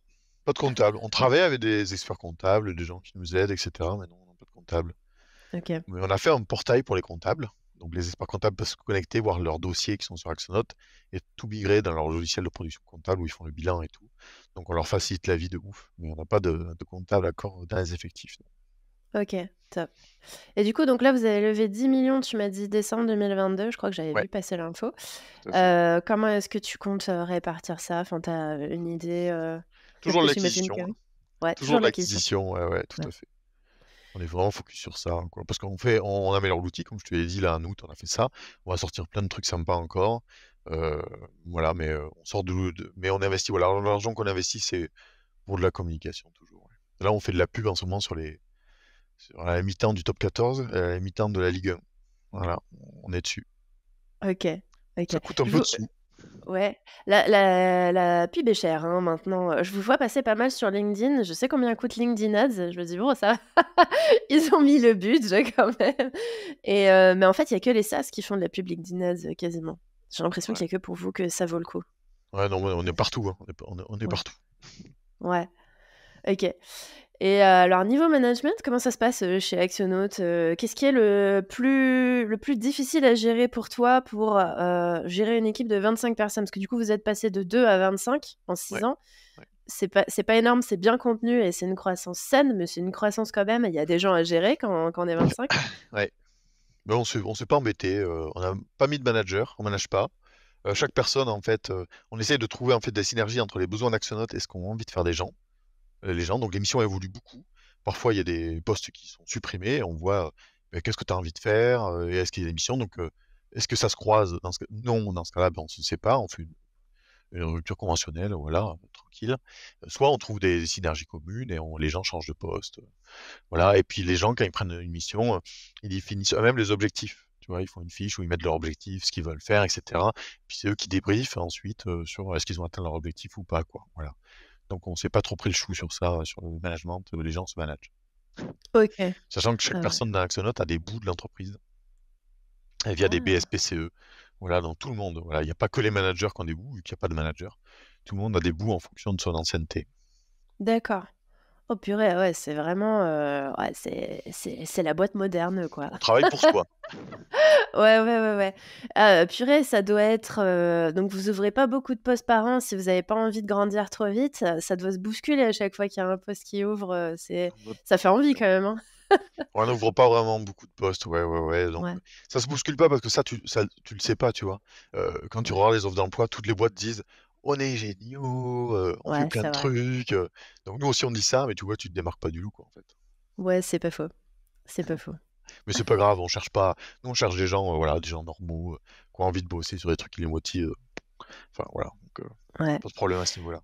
pas de comptable. On travaille avec des experts comptables, des gens qui nous aident et cetera, mais non, on n'a pas de comptable. OK. Mais on a fait un portail pour les comptables. Donc les experts comptables peuvent se connecter, voir leurs dossiers qui sont sur Axonote et tout migrer dans leur logiciel de production comptable où ils font le bilan et tout. Donc on leur facilite la vie de ouf. Mais on n'a pas de comptable encore dans les effectifs. OK, top. Et du coup, donc là, vous avez levé 10 millions. Tu m'as dit décembre 2022, je crois que j'avais Ouais, vu passer l'info. tout à fait. Comment est-ce que tu comptes, répartir ça? Enfin, tu as une idée, Toujours de j'imagine que l'acquisition, hein. ouais, Toujours toujours de de l'acquisition? l'acquisition, ouais, ouais, tout Ouais. à fait. On est vraiment focus sur ça, quoi. Parce on améliore l'outil, comme je te l'ai dit, là, en août, on a fait ça. On va sortir plein de trucs sympas encore. Euh, voilà, mais on sort mais on investit, voilà, l'argent qu'on investit, c'est pour de la communication, toujours. Ouais. Là, on fait de la pub en ce moment à la mi-temps du top 14, à la mi-temps de la Ligue 1. Voilà, on est dessus. OK, OK. Ça coûte un Je peu vous de sous. ouais, la pub est chère, hein, maintenant, je vous vois passer pas mal sur LinkedIn. Je sais combien coûte LinkedIn Ads. Je me dis: «Bon, ça va, ils ont mis le budget quand même» et mais en fait, il y a que les SaaS qui font de la pub LinkedIn Ads, quasiment. J'ai l'impression Ouais. qu'il y a que pour vous que ça vaut le coup. Ouais, non, mais on est partout, hein. On est Ouais, partout. ouais. OK et alors niveau management, comment ça se passe, chez Actionaut? Qu'est-ce qui est le plus difficile à gérer pour toi pour, gérer une équipe de 25 personnes? Parce que du coup, vous êtes passé de 2 à 25 en 6 Ouais, ans. ouais. C'est pas énorme, c'est bien contenu et c'est une croissance saine, mais c'est une croissance quand même. Il y a des gens à gérer quand on est 25. Ouais. Mais on s'est pas embêté. On n'a pas mis de manager, on manage pas. Chaque personne, en fait, on essaye de trouver en fait des synergies entre les besoins d'Actionnote et ce qu'ont envie de faire les gens. Donc l'émission évolue beaucoup. Parfois, il y a des postes qui sont supprimés. Et on voit ben, qu'est-ce que tu as envie de faire et est-ce qu'il y a des missions. Donc, est-ce que ça se croise non, dans ce cas-là, ben, on se sépare, on fait une rupture conventionnelle, voilà, tranquille. Soit on trouve des synergies communes et les gens changent de poste. Voilà. Et puis les gens, quand ils prennent une mission, ils définissent eux-mêmes les objectifs. Tu vois, ils font une fiche où ils mettent leurs objectifs, ce qu'ils veulent faire, etc. Puis c'est eux qui débriefent ensuite sur est-ce qu'ils ont atteint leur objectif ou pas, quoi. Voilà. Donc on s'est pas trop pris le chou sur ça, sur le management, les gens se managent. OK. Sachant que chaque Ah ouais. personne dans Axonote a des bouts de l'entreprise, et via des Ah! BSPCE. Voilà, dans tout le monde. Voilà, il n'y a pas que les managers qui ont des bouts, vu qu'il n'y a pas de manager. Tout le monde a des bouts en fonction de son ancienneté. D'accord. Oh purée, ouais, c'est vraiment, ouais, c'est la boîte moderne, quoi. On travaille pour soi. Ouais, ouais, ouais, ouais. Purée, ça doit être, donc vous ouvrez pas beaucoup de postes par an si vous avez pas envie de grandir trop vite. Ça doit se bousculer à chaque fois qu'il y a un poste qui ouvre, ça fait envie quand même, hein? On n'ouvre pas vraiment beaucoup de postes, ouais, ouais, ouais. Donc, Ouais, ça se bouscule pas parce que tu le sais pas, tu vois. Quand tu ouais. regardes les offres d'emploi, toutes les boîtes disent on est géniaux, on fait Ouais, plein c'est de vrai. trucs. Donc, nous aussi, on dit ça, mais tu vois, tu te démarques pas du lot, quoi, en fait. Ouais, c'est pas faux. C'est pas faux. Mais c'est pas grave, on cherche pas. Nous, on cherche des gens, voilà, des gens normaux, qui ont envie de bosser sur des trucs qui les motivent. Enfin, voilà. Donc, Ouais. pas de problème à ce niveau-là.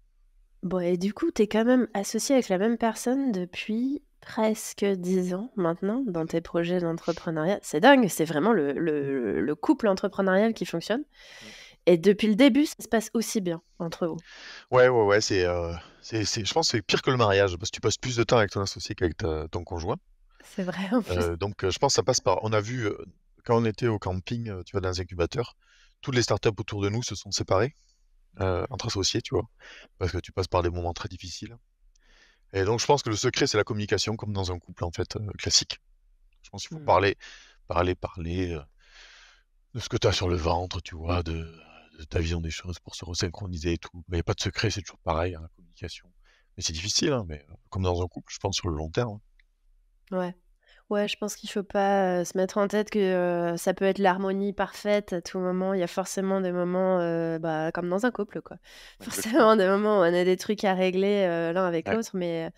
Bon et du coup, tu es quand même associé avec la même personne depuis presque 10 ans maintenant dans tes projets d'entrepreneuriat. C'est dingue, c'est vraiment le couple entrepreneurial qui fonctionne Mm. et depuis le début, ça se passe aussi bien entre vous? Ouais, ouais, ouais, je pense que c'est pire que le mariage, parce que tu passes plus de temps avec ton associé qu'avec ton conjoint. C'est vrai en plus. Donc je pense que ça passe par on a vu, quand on était au camping, tu vois, dans les incubateurs, toutes les startups autour de nous se sont séparées, entre associés, tu vois? Parce que tu passes par des moments très difficiles et donc je pense que le secret, c'est la communication comme dans un couple, en fait, classique. Je pense qu'il faut Mmh. parler, de ce que tu as sur le ventre, tu vois? De ta vision des choses pour se resynchroniser et tout. Mais il y a pas de secret, c'est toujours pareil, hein, la communication. Mais c'est difficile, hein, mais comme dans un couple, je pense sur le long terme, hein. Ouais. Ouais, je pense qu'il faut pas, se mettre en tête que, ça peut être l'harmonie parfaite à tout moment. Il y a forcément des moments, bah, comme dans un couple, quoi. Exactement. Forcément des moments où on a des trucs à régler, l'un avec Ouais. l'autre, mais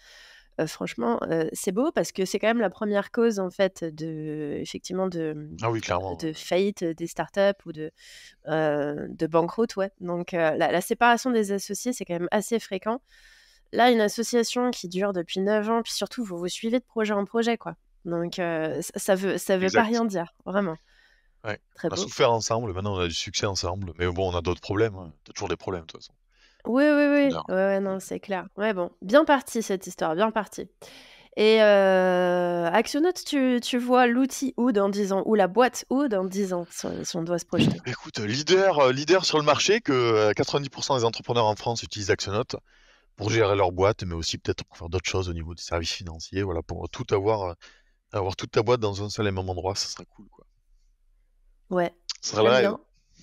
franchement, c'est beau parce que c'est quand même la première cause, en fait, de effectivement Ah oui, clairement, de faillite, des startups ou de banqueroute, ouais. Donc la séparation des associés, c'est quand même assez fréquent. Là, une association qui dure depuis 9 ans, puis surtout vous vous suivez de projet en projet, quoi. Donc ça veut pas exact. rien dire, vraiment. Ouais. Très On a beau. souffert ensemble, maintenant on a du succès ensemble, mais bon, on a d'autres problèmes, hein. Tu toujours des problèmes, de toute façon. Oui, oui, oui. Voilà. Ouais, ouais, non, c'est clair. Ouais, bon, bien parti cette histoire, bien parti. Et Actionaut, tu vois l'outil où dans 10 ans? Ou la boîte où dans 10 ans, si on doit se projeter? Écoute, leader sur le marché que, 90 des entrepreneurs en France utilisent Actionnote pour gérer leur boîte, mais aussi peut-être pour faire d'autres choses au niveau des services financiers, voilà, pour tout avoir toute ta boîte dans un seul et même endroit, ça serait cool, quoi. Ouais, Ce serait le j'aime rêve, bien.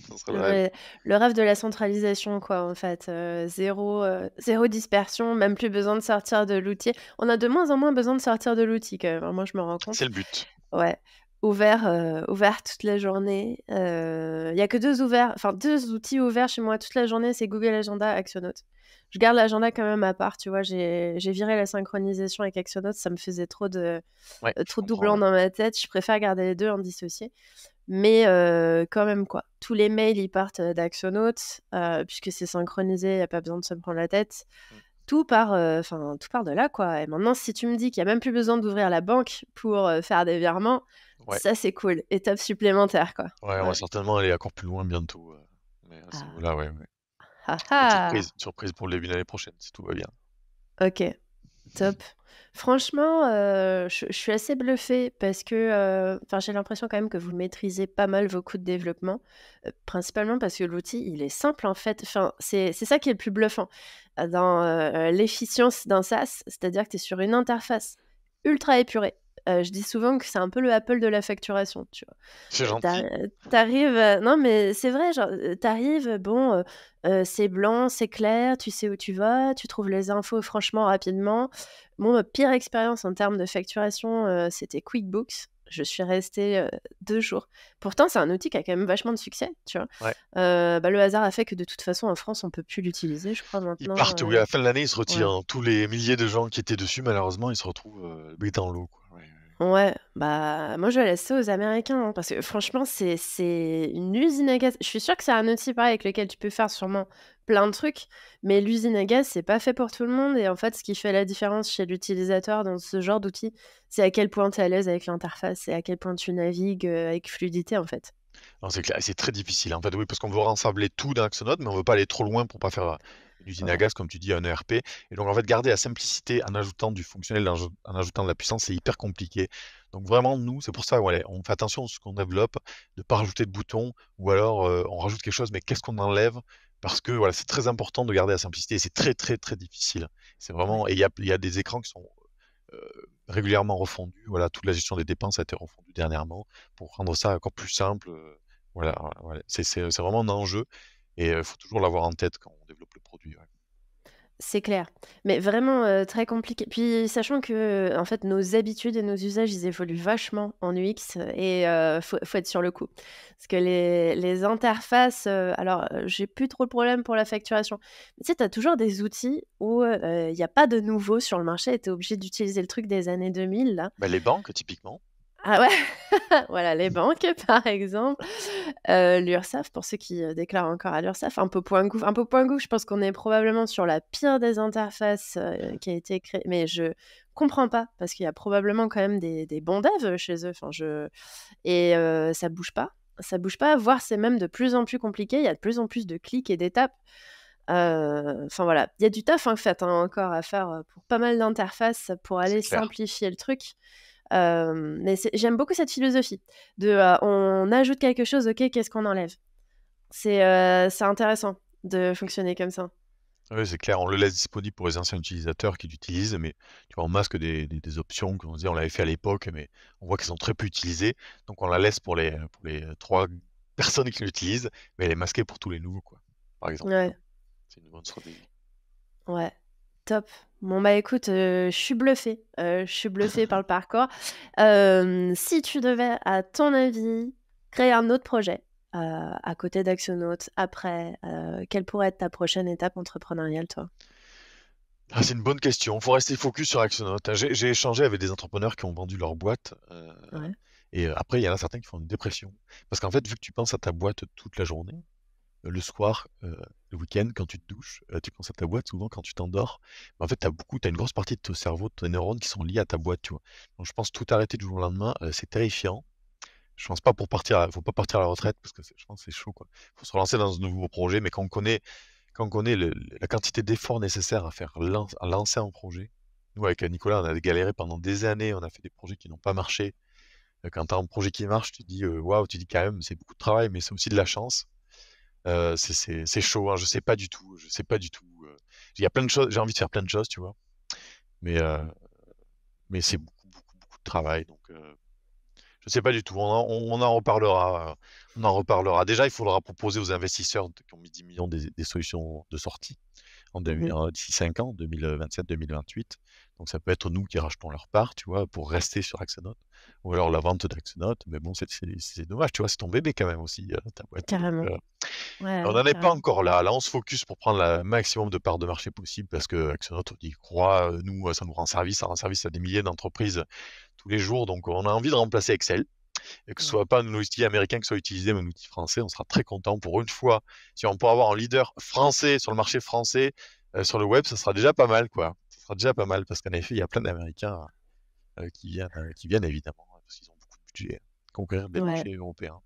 ça serait le rêve. Le le rêve de la centralisation quoi, en fait, 0 dispersion, même plus besoin de sortir de l'outil. On a de moins en moins besoin de sortir de l'outil quand même, hein, moi je me rends C'est compte. le but. Ouais, ouvert toute la journée, il y a que 2 ouverts, enfin 2 outils ouverts chez moi toute la journée, c'est Google Agenda, Actionnote. Je garde l'agenda quand même à part, tu vois? J'ai viré la synchronisation avec Actionnote, ça me faisait Ouais, je trop de comprends, doublons ouais. dans ma tête, je préfère garder les 2 en dissocié. Mais quand même quoi, tous les mails ils partent, d'Actionaute, puisque c'est synchronisé, il y a pas besoin de se prendre la tête. Mmh. Tout part de là quoi et maintenant si tu me dis qu'il y a même plus besoin d'ouvrir la banque pour, faire des virements, Ouais, ça c'est cool, étape supplémentaire quoi. ouais, on va Ouais. certainement aller encore plus loin bientôt, mais à ce Ah. niveau-là, ouais, ouais. Ah Une ah! surprise pour le début de l'année prochaine, si tout va bien. OK. Top. Franchement, je suis assez bluffée parce que, enfin, j'ai l'impression quand même que vous maîtrisez pas mal vos coûts de développement, principalement parce que l'outil, il est simple, en fait. Enfin, c'est ça qui est le plus bluffant, dans, l'efficience d'un SaaS, c'est-à-dire que tu es sur une interface ultra épurée. Je dis souvent que c'est un peu le Apple de la facturation, tu vois? C'est gentil. Tu non, mais c'est vrai, genre, tu bon, c'est blanc, c'est clair, tu sais où tu vas, tu trouves les infos franchement rapidement. Bon, ma pire expérience en termes de facturation, c'était QuickBooks. Je suis restée, 2 jours. Pourtant, c'est un outil qui a quand même vachement de succès, tu vois? Ouais. Bah, le hasard a fait que de toute façon en France, on peut plus l'utiliser, je crois Ils maintenant, partent, oui, à la fin de l'année, ils se ouais. retirent, hein. Tous les milliers de gens qui étaient dessus, malheureusement, ils se retrouvent, le bec dans l'eau, quoi. Ouais, ouais. Ouais, bah, moi je laisse ça aux Américains, hein, parce que franchement c'est une usine à gaz. Je suis sûre que c'est un outil pareil avec lequel tu peux faire sûrement plein de trucs, mais l'usine à gaz, c'est pas fait pour tout le monde et en fait, ce qui fait la différence chez l'utilisateur dans ce genre d'outil, c'est à quel point tu es à l'aise avec l'interface et à quel point tu navigues, avec fluidité, en fait. Non, c'est clair, c'est très difficile. En fait, oui, parce qu'on veut rassembler tout dans Axonote, mais on veut pas aller trop loin pour pas faire, une usine à Ouais. gaz, comme tu dis, un ERP. Et donc, en fait, garder la simplicité en ajoutant du fonctionnel, en ajoutant de la puissance, c'est hyper compliqué. Donc vraiment, nous, c'est pour ça, ouais, on fait attention à ce qu'on développe, de pas rajouter de boutons, ou alors, on rajoute quelque chose, mais qu'est-ce qu'on enlève? Parce que, voilà, c'est très important de garder la simplicité et c'est très, très, très difficile. C'est Ouais. vraiment et il y a des écrans qui sont, régulièrement refondus. Voilà, toute la gestion des dépenses a été refondue dernièrement pour rendre ça encore plus simple, voilà, voilà, c'est vraiment un enjeu et il faut toujours l'avoir en tête quand on développe le produit, ouais. C'est clair, mais vraiment, très compliqué. Puis sachant que, en fait, nos habitudes et nos usages, ils évoluent vachement en UX et faut être sur le coup. Parce que les interfaces, alors, j'ai plus trop de problème pour la facturation. Mais tu sais, tu as toujours des outils où, il y a pas de nouveau sur le marché et tu es obligé d'utiliser le truc des années 2000 là. Bah, les banques typiquement. Ah ouais, voilà, les banques par exemple, l'URSSAF pour ceux qui, déclarent encore à l'URSSAF, impôts.gouv, je pense qu'on est probablement sur la pire des interfaces, qui a été créée mais je comprends pas parce qu'il y a probablement quand même des bons devs, chez eux, enfin je et ça bouge pas, voire c'est même de plus en plus compliqué, il y a de plus en plus de clics et d'étapes, enfin voilà, il y a du taf en fait, hein, encore à faire, pour pas mal d'interfaces pour C'est aller clair. simplifier le truc. Mais j'aime beaucoup cette philosophie de on ajoute quelque chose, ok, qu'est-ce qu'on enlève? C'est intéressant de fonctionner comme ça. Oui, c'est clair, on le laisse disponible pour les anciens utilisateurs qui l'utilisent, mais tu vois, on masque des options qu'on disait, on l'avait fait à l'époque, mais on voit qu'elles sont très peu utilisées, donc on la laisse pour les trois personnes qui l'utilisent, mais elle est masquée pour tous les nouveaux, quoi, par exemple. Ouais, C'est une bonne stratégie. ouais, top. Bon bah écoute, je suis bluffée par le parcours. Si tu devais, à ton avis, créer un autre projet, à côté d'Axonaut, après, quelle pourrait être ta prochaine étape entrepreneuriale, toi? Ah, c'est une bonne question. Faut rester focus sur Axonote. J'ai échangé avec des entrepreneurs qui ont vendu leur boîte, Ouais. et après, il y en a certains qui font une dépression. Parce qu'en fait, vu que tu penses à ta boîte toute la journée, le soir, le week-end, quand tu te douches, tu penses à ta boîte souvent quand tu t'endors. Mais en fait, t'as une grosse partie de ton cerveau, de tes neurones qui sont liés à ta boîte, tu vois. Donc je pense tout arrêter du jour au lendemain, c'est terrifiant. Je pense pas pour partir, faut pas partir à la retraite parce que je pense que c'est chaud, quoi. Faut se relancer dans un nouveau projet, mais quand on connaît la quantité d'efforts nécessaires à lancer un projet, nous avec Nicolas, on a galéré pendant des années, on a fait des projets qui n'ont pas marché. Quand tu as un projet qui marche, tu te dis waouh, tu dis quand même, c'est beaucoup de travail, mais c'est aussi de la chance. C'est chaud, hein, je sais pas du tout, je sais pas du tout. Il y a plein de choses, j'ai envie de faire plein de choses, tu vois, mais, euh, mais c'est beaucoup de travail, donc je sais pas du tout. On en reparlera. On en reparlera. Déjà, il faudra proposer aux investisseurs qui ont mis 10 millions des solutions de sortie Mmh. d'ici 5 ans, 2027-2028. Donc ça peut être nous qui rachetons leur part, tu vois, pour rester sur Axonote. Ou alors la vente d'Axonote. Mais bon, c'est dommage, tu vois, c'est ton bébé quand même aussi, ta boîte. Donc, Carrément. on Ouais, n'en est pas carrément. encore là. Là, on se focus pour prendre le maximum de parts de marché possible parce que Axonote, on y croit. Nous, ça nous rend service. Ça rend service à des milliers d'entreprises tous les jours. Donc, on a envie de remplacer Excel et que ce Ouais. soit pas un outil américain qui soit utilisé, mais un outil français, on sera très content pour une fois. Si on peut avoir un leader français sur le marché français, sur le web, ça sera déjà pas mal, quoi. Ça sera déjà pas mal parce qu'en effet, il y a plein d'Américains qui viennent évidemment parce qu'ils ont beaucoup de budget, conquérir des Ouais, marchés européens.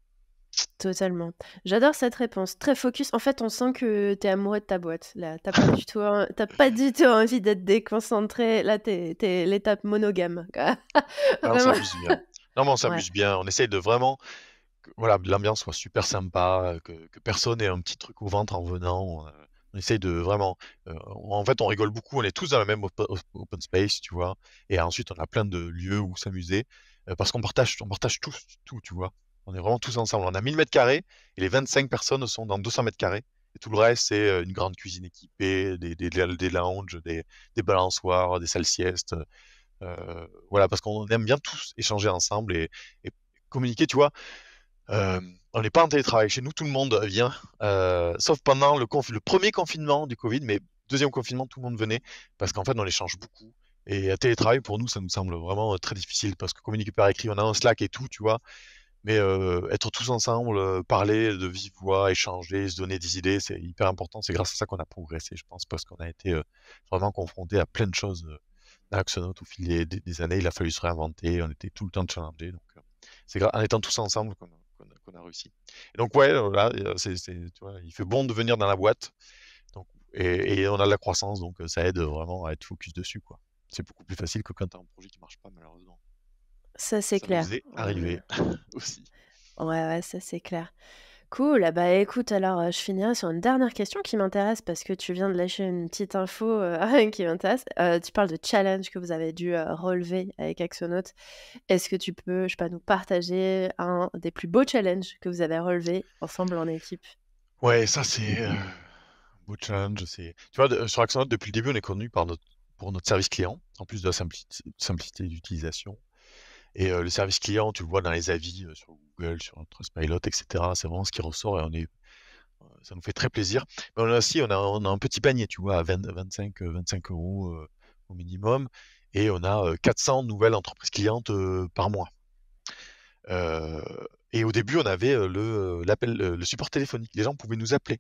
totalement. J'adore cette réponse, très focus. En fait, on sent que tu es amoureux de ta boîte, là. Tu pas du tout envie d'être déconcentré. Là, tu es l'étape monogame, quoi. Ah, on Vraiment. s'amuse bien. Non, mais on Ouais. s'amuse bien. On essaye de vraiment que voilà, l'ambiance soit super sympa, que personne ait un petit truc au ventre en venant. On essaye de vraiment. En fait, on rigole beaucoup. On est tous dans le même open space, tu vois. Et ensuite, on a plein de lieux où s'amuser parce on partage tous tout, tu vois. On est vraiment tous ensemble. On a 1000 mètres carrés et les 25 personnes sont dans 200 mètres carrés. Et tout le reste, c'est une grande cuisine équipée, des lounges, des balançoires, des salles siestes. Voilà, parce qu'on aime bien tous échanger ensemble et communiquer, tu vois. Euh, on n'est pas en télétravail. Chez nous, tout le monde vient, sauf pendant le premier confinement du Covid, mais deuxième confinement, tout le monde venait parce qu'en fait, on échange beaucoup. Et télétravail, pour nous, ça nous semble vraiment très difficile parce que communiquer par écrit, on a un Slack et tout, tu vois, mais être tous ensemble, parler de vive voix, échanger, se donner des idées, c'est hyper important. C'est grâce à ça qu'on a progressé, je pense, parce qu'on a été vraiment confronté à plein de choses dans Axonote au fil des années. Il a fallu se réinventer, on était tout le temps challengé. Donc, c'est en étant tous ensemble qu'on a réussi. Et donc, ouais, là, tu vois, il fait bon de venir dans la boîte. Donc, et on a de la croissance, donc ça aide vraiment à être focus dessus, quoi. C'est beaucoup plus facile que quand tu as un projet qui marche pas, malheureusement. Ça, c'est Ça clair. nous est arrivé aussi. Ouais, ouais, ça, c'est clair. Cool. Ah bah, écoute, alors, je finirai sur une dernière question qui m'intéresse parce que tu viens de lâcher une petite info, qui m'intéresse. Tu parles de challenge que vous avez dû, relever avec Axonaut. Est-ce que tu peux, je sais pas, nous partager un des plus beaux challenges que vous avez relevés ensemble en équipe? Ouais, ça c'est beau challenge. Tu vois, sur Axonote, depuis le début, on est connu pour notre service client, en plus de la simplicité d'utilisation. Et le service client, tu le vois dans les avis sur Google, sur Trustpilot, etc. C'est vraiment ce qui ressort et ça nous fait très plaisir. Mais on a aussi, on a un petit panier, tu vois, à 25 euros au minimum. Et on a 400 nouvelles entreprises clientes par mois. Euh, et au début, on avait le support téléphonique. Les gens pouvaient nous appeler,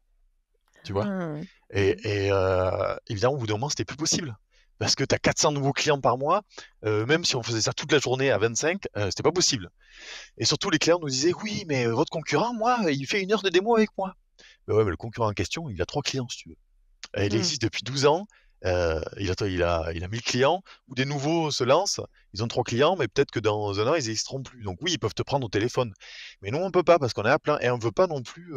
tu vois. Ah! Évidemment, au bout d'un moment, c'était plus possible. Parce que tu as 400 nouveaux clients par mois, même si on faisait ça toute la journée à 25, c'était pas possible. Et surtout, les clients nous disaient, oui, mais votre concurrent, moi, il fait 1 heure de démo avec moi. Ouais, mais le concurrent en question, il a 3 clients, si tu veux. Il Mmh. existe depuis 12 ans. il a 1000 clients, ou des nouveaux se lancent, ils ont 3 clients, mais peut-être que dans un an, ils n'existeront plus. Donc oui, ils peuvent te prendre au téléphone. Mais nous, on peut pas parce qu'on est à plein et on veut pas non plus,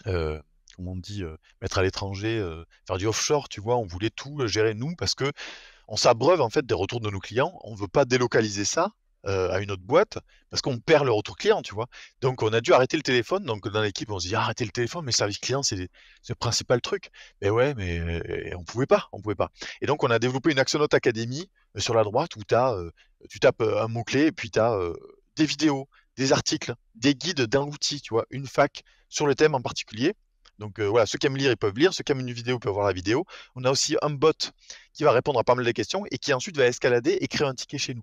comment on dit, mettre à l'étranger, faire du offshore, tu vois. On voulait tout gérer nous parce que on s'abreuve en fait des retours de nos clients. On veut pas délocaliser ça à une autre boîte parce qu'on perd le retour client, tu vois. Donc on a dû arrêter le téléphone. Donc dans l'équipe, on se dit arrêtez le téléphone, mais le service client, c'est le principal truc. Mais ouais, mais on pouvait pas. Et donc on a développé une Axonote Academy sur la droite où tu tapes un mot-clé et puis tu as des vidéos, des articles, des guides d'un outil, tu vois, une fac sur le thème en particulier. Donc voilà, ceux qui aiment lire, ils peuvent lire. Ceux qui aiment une vidéo peuvent voir la vidéo. On a aussi un bot qui va répondre à pas mal de questions et qui ensuite va escalader et créer un ticket chez nous.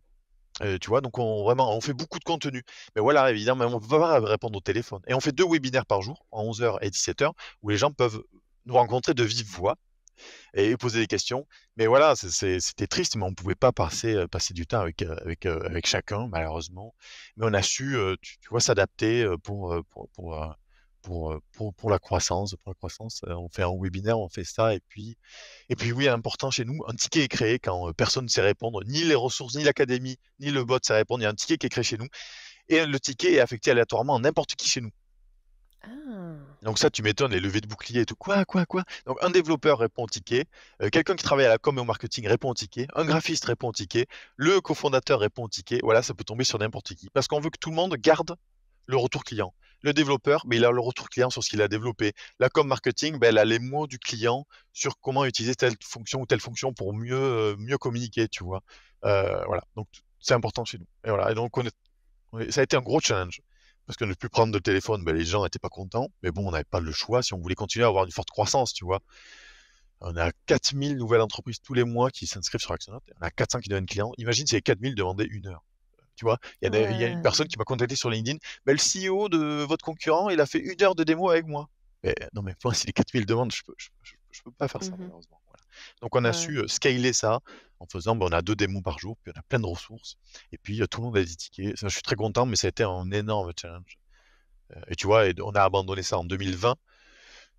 Tu vois, donc on fait beaucoup de contenu. Mais voilà, évidemment, on ne peut pas répondre au téléphone. Et on fait 2 webinaires par jour, en 11h et 17h, où les gens peuvent nous rencontrer de vive voix et poser des questions. Mais voilà, c'était triste, mais on ne pouvait pas passer du temps avec chacun, malheureusement. Mais on a su, tu vois, s'adapter pour la croissance. Pour la croissance, on fait un webinaire, on fait ça, et puis oui, important chez nous, un ticket est créé quand personne ne sait répondre, ni les ressources, ni l'académie, ni le bot sait répondre. Il y a un ticket qui est créé chez nous, et le ticket est affecté aléatoirement à n'importe qui chez nous. Ah. Donc ça, tu m'étonnes, les levées de boucliers et tout. Quoi? Donc un développeur répond au ticket, quelqu'un qui travaille à la com et au marketing répond au ticket, un graphiste répond au ticket, le cofondateur répond au ticket. Voilà, ça peut tomber sur n'importe qui. Parce qu'on veut que tout le monde garde le retour client. Le développeur, il a le retour client sur ce qu'il a développé. La com marketing, elle a les mots du client sur comment utiliser telle fonction ou telle fonction pour mieux communiquer, tu vois. Voilà, donc c'est important chez nous. Et voilà, et donc ça a été un gros challenge. Parce que ne plus prendre de téléphone, les gens n'étaient pas contents. Mais bon, on n'avait pas le choix si on voulait continuer à avoir une forte croissance, tu vois. On a 4000 nouvelles entreprises tous les mois qui s'inscrivent sur Actionnote. On a 400 qui deviennent clients. Imagine si les 4000 demandaient 1 heure. Tu vois, il y a une Ouais. personne qui m'a contacté sur LinkedIn. Le CEO de votre concurrent, il a fait 1 heure de démo avec moi. Mais non, mais moi, si les 4000 demandes, je peux pas faire ça, Mmh. malheureusement. Voilà. Donc, on a Ouais. su scaler ça en faisant, on a 2 démos par jour, puis on a plein de ressources. Et puis, tout le monde a des tickets. Ça, je suis très content, mais ça a été un énorme challenge. Et tu vois, on a abandonné ça en 2020,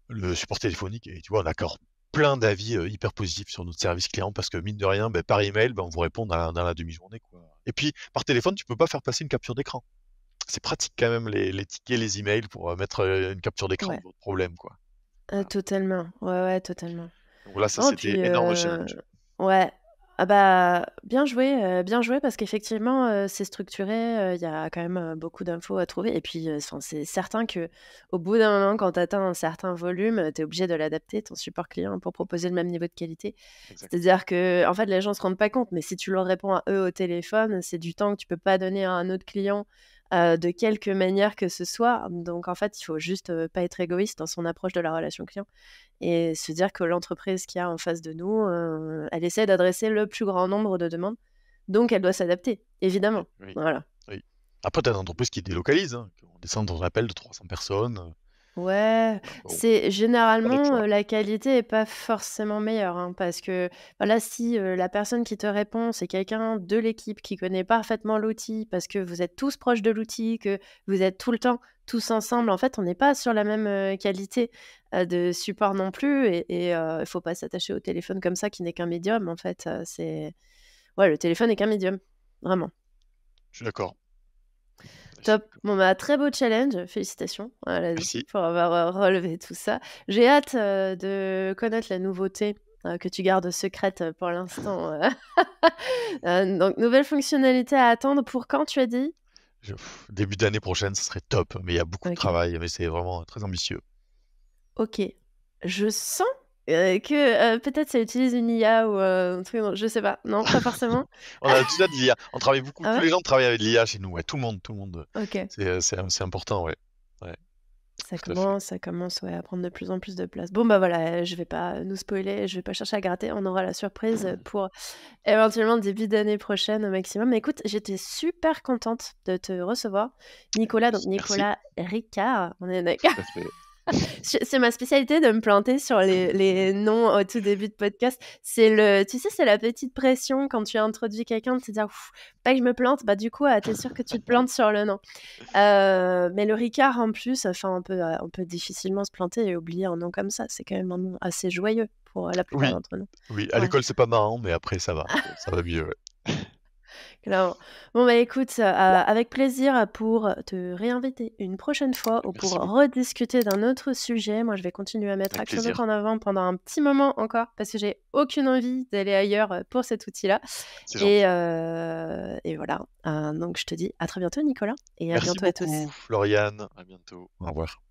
le support téléphonique, et tu vois, on a encore plein d'avis hyper positifs sur notre service client parce que mine de rien, par email, on vous répond dans la demi-journée, quoi. Et puis, par téléphone, tu peux pas faire passer une capture d'écran. C'est pratique quand même les tickets, les emails pour mettre une capture d'écran Ouais. de votre problème, quoi. Voilà. Totalement. Ouais, totalement. Donc là, ça, Non, c'était puis, énorme challenge. ouais. Ah bah, bien joué parce qu'effectivement, c'est structuré, il y a quand même, beaucoup d'infos à trouver et puis, enfin, c'est certain que au bout d'un moment, quand tu atteins un certain volume, tu es obligé de l'adapter, ton support client, pour proposer le même niveau de qualité. Exact. C'est-à-dire qu'en fait, les gens se rendent pas compte, mais si tu leur réponds à eux au téléphone, c'est du temps que tu peux pas donner à un autre client, de quelque manière que ce soit. Donc en fait, il faut juste, pas être égoïste dans son approche de la relation client et se dire que l'entreprise qu'il y a en face de nous, elle essaie d'adresser le plus grand nombre de demandes, donc elle doit s'adapter, Oui, évidemment. oui, Voilà. oui. Après, tu as des entreprises qui délocalisent, hein, on descend dans un appel de 300 personnes. Ouais, Bon, c'est pas notre généralement, choix. la qualité est pas forcément meilleure, hein, parce que, voilà, si, la personne qui te répond, c'est quelqu'un de l'équipe qui connaît parfaitement l'outil, parce que vous êtes tous proches de l'outil, que vous êtes tout le temps tous ensemble, en fait, on n'est pas sur la même, qualité, de support non plus et il faut pas s'attacher au téléphone comme ça qui n'est qu'un médium, en fait, c'est ouais, le téléphone n'est qu'un médium, vraiment. Je suis d'accord. Je suis Top. d'accord. Bon, bah, très beau challenge, félicitations, là-dessus, Merci. pour avoir, relevé tout ça. J'ai hâte, de connaître la nouveauté, que tu gardes secrète, pour l'instant, donc nouvelle fonctionnalité à attendre pour quand tu as dit? Début d'année prochaine, ce serait top, mais il y a beaucoup de OK, travail, mais c'est vraiment très ambitieux. OK. Je sens, que, peut-être ça utilise une IA ou, un truc dans je sais pas. Non, pas forcément? On a déjà de l'IA. On travaille beaucoup, Ah tous ouais? les gens travaillent avec de l'IA chez nous, ouais, tout le monde, OK. c'est important, ouais. Ouais, tout à fait. Ça commence, ouais, à prendre de plus en plus de place. Bon, bah, voilà, je vais pas nous spoiler, je vais pas chercher à gratter, on aura la surprise, pour éventuellement début d'année prochaine au maximum. Mais écoute, j'étais super contente de te recevoir. Nicolas, donc Merci, Nicolas Ricard, on est tout d'accord? à fait. C'est ma spécialité de me planter sur les noms au tout début de podcast. Tu sais, c'est la petite pression quand tu introduis quelqu'un de te dire: «Ouf, pas que je me plante», bah, du coup, tu es sûr que tu te plantes sur le nom. Mais le Ricard en plus, enfin, on peut difficilement se planter et oublier un nom comme ça. C'est quand même un nom assez joyeux pour, la plupart Oui, d'entre nous. oui, à Ouais. l'école, c'est pas marrant, mais après ça va mieux, ouais. Clairement. Bon, bah, écoute, avec plaisir pour te réinviter une prochaine fois ou pour Merci beaucoup, rediscuter d'un autre sujet. Moi, je vais continuer à mettre avec Axoloc plaisir. en avant pendant un petit moment encore parce que j'ai aucune envie d'aller ailleurs, pour cet outil-là C'est gentil. et voilà. Donc je te dis à très bientôt Nicolas et à Merci bientôt à tous. beaucoup Floriane, à bientôt. Au revoir.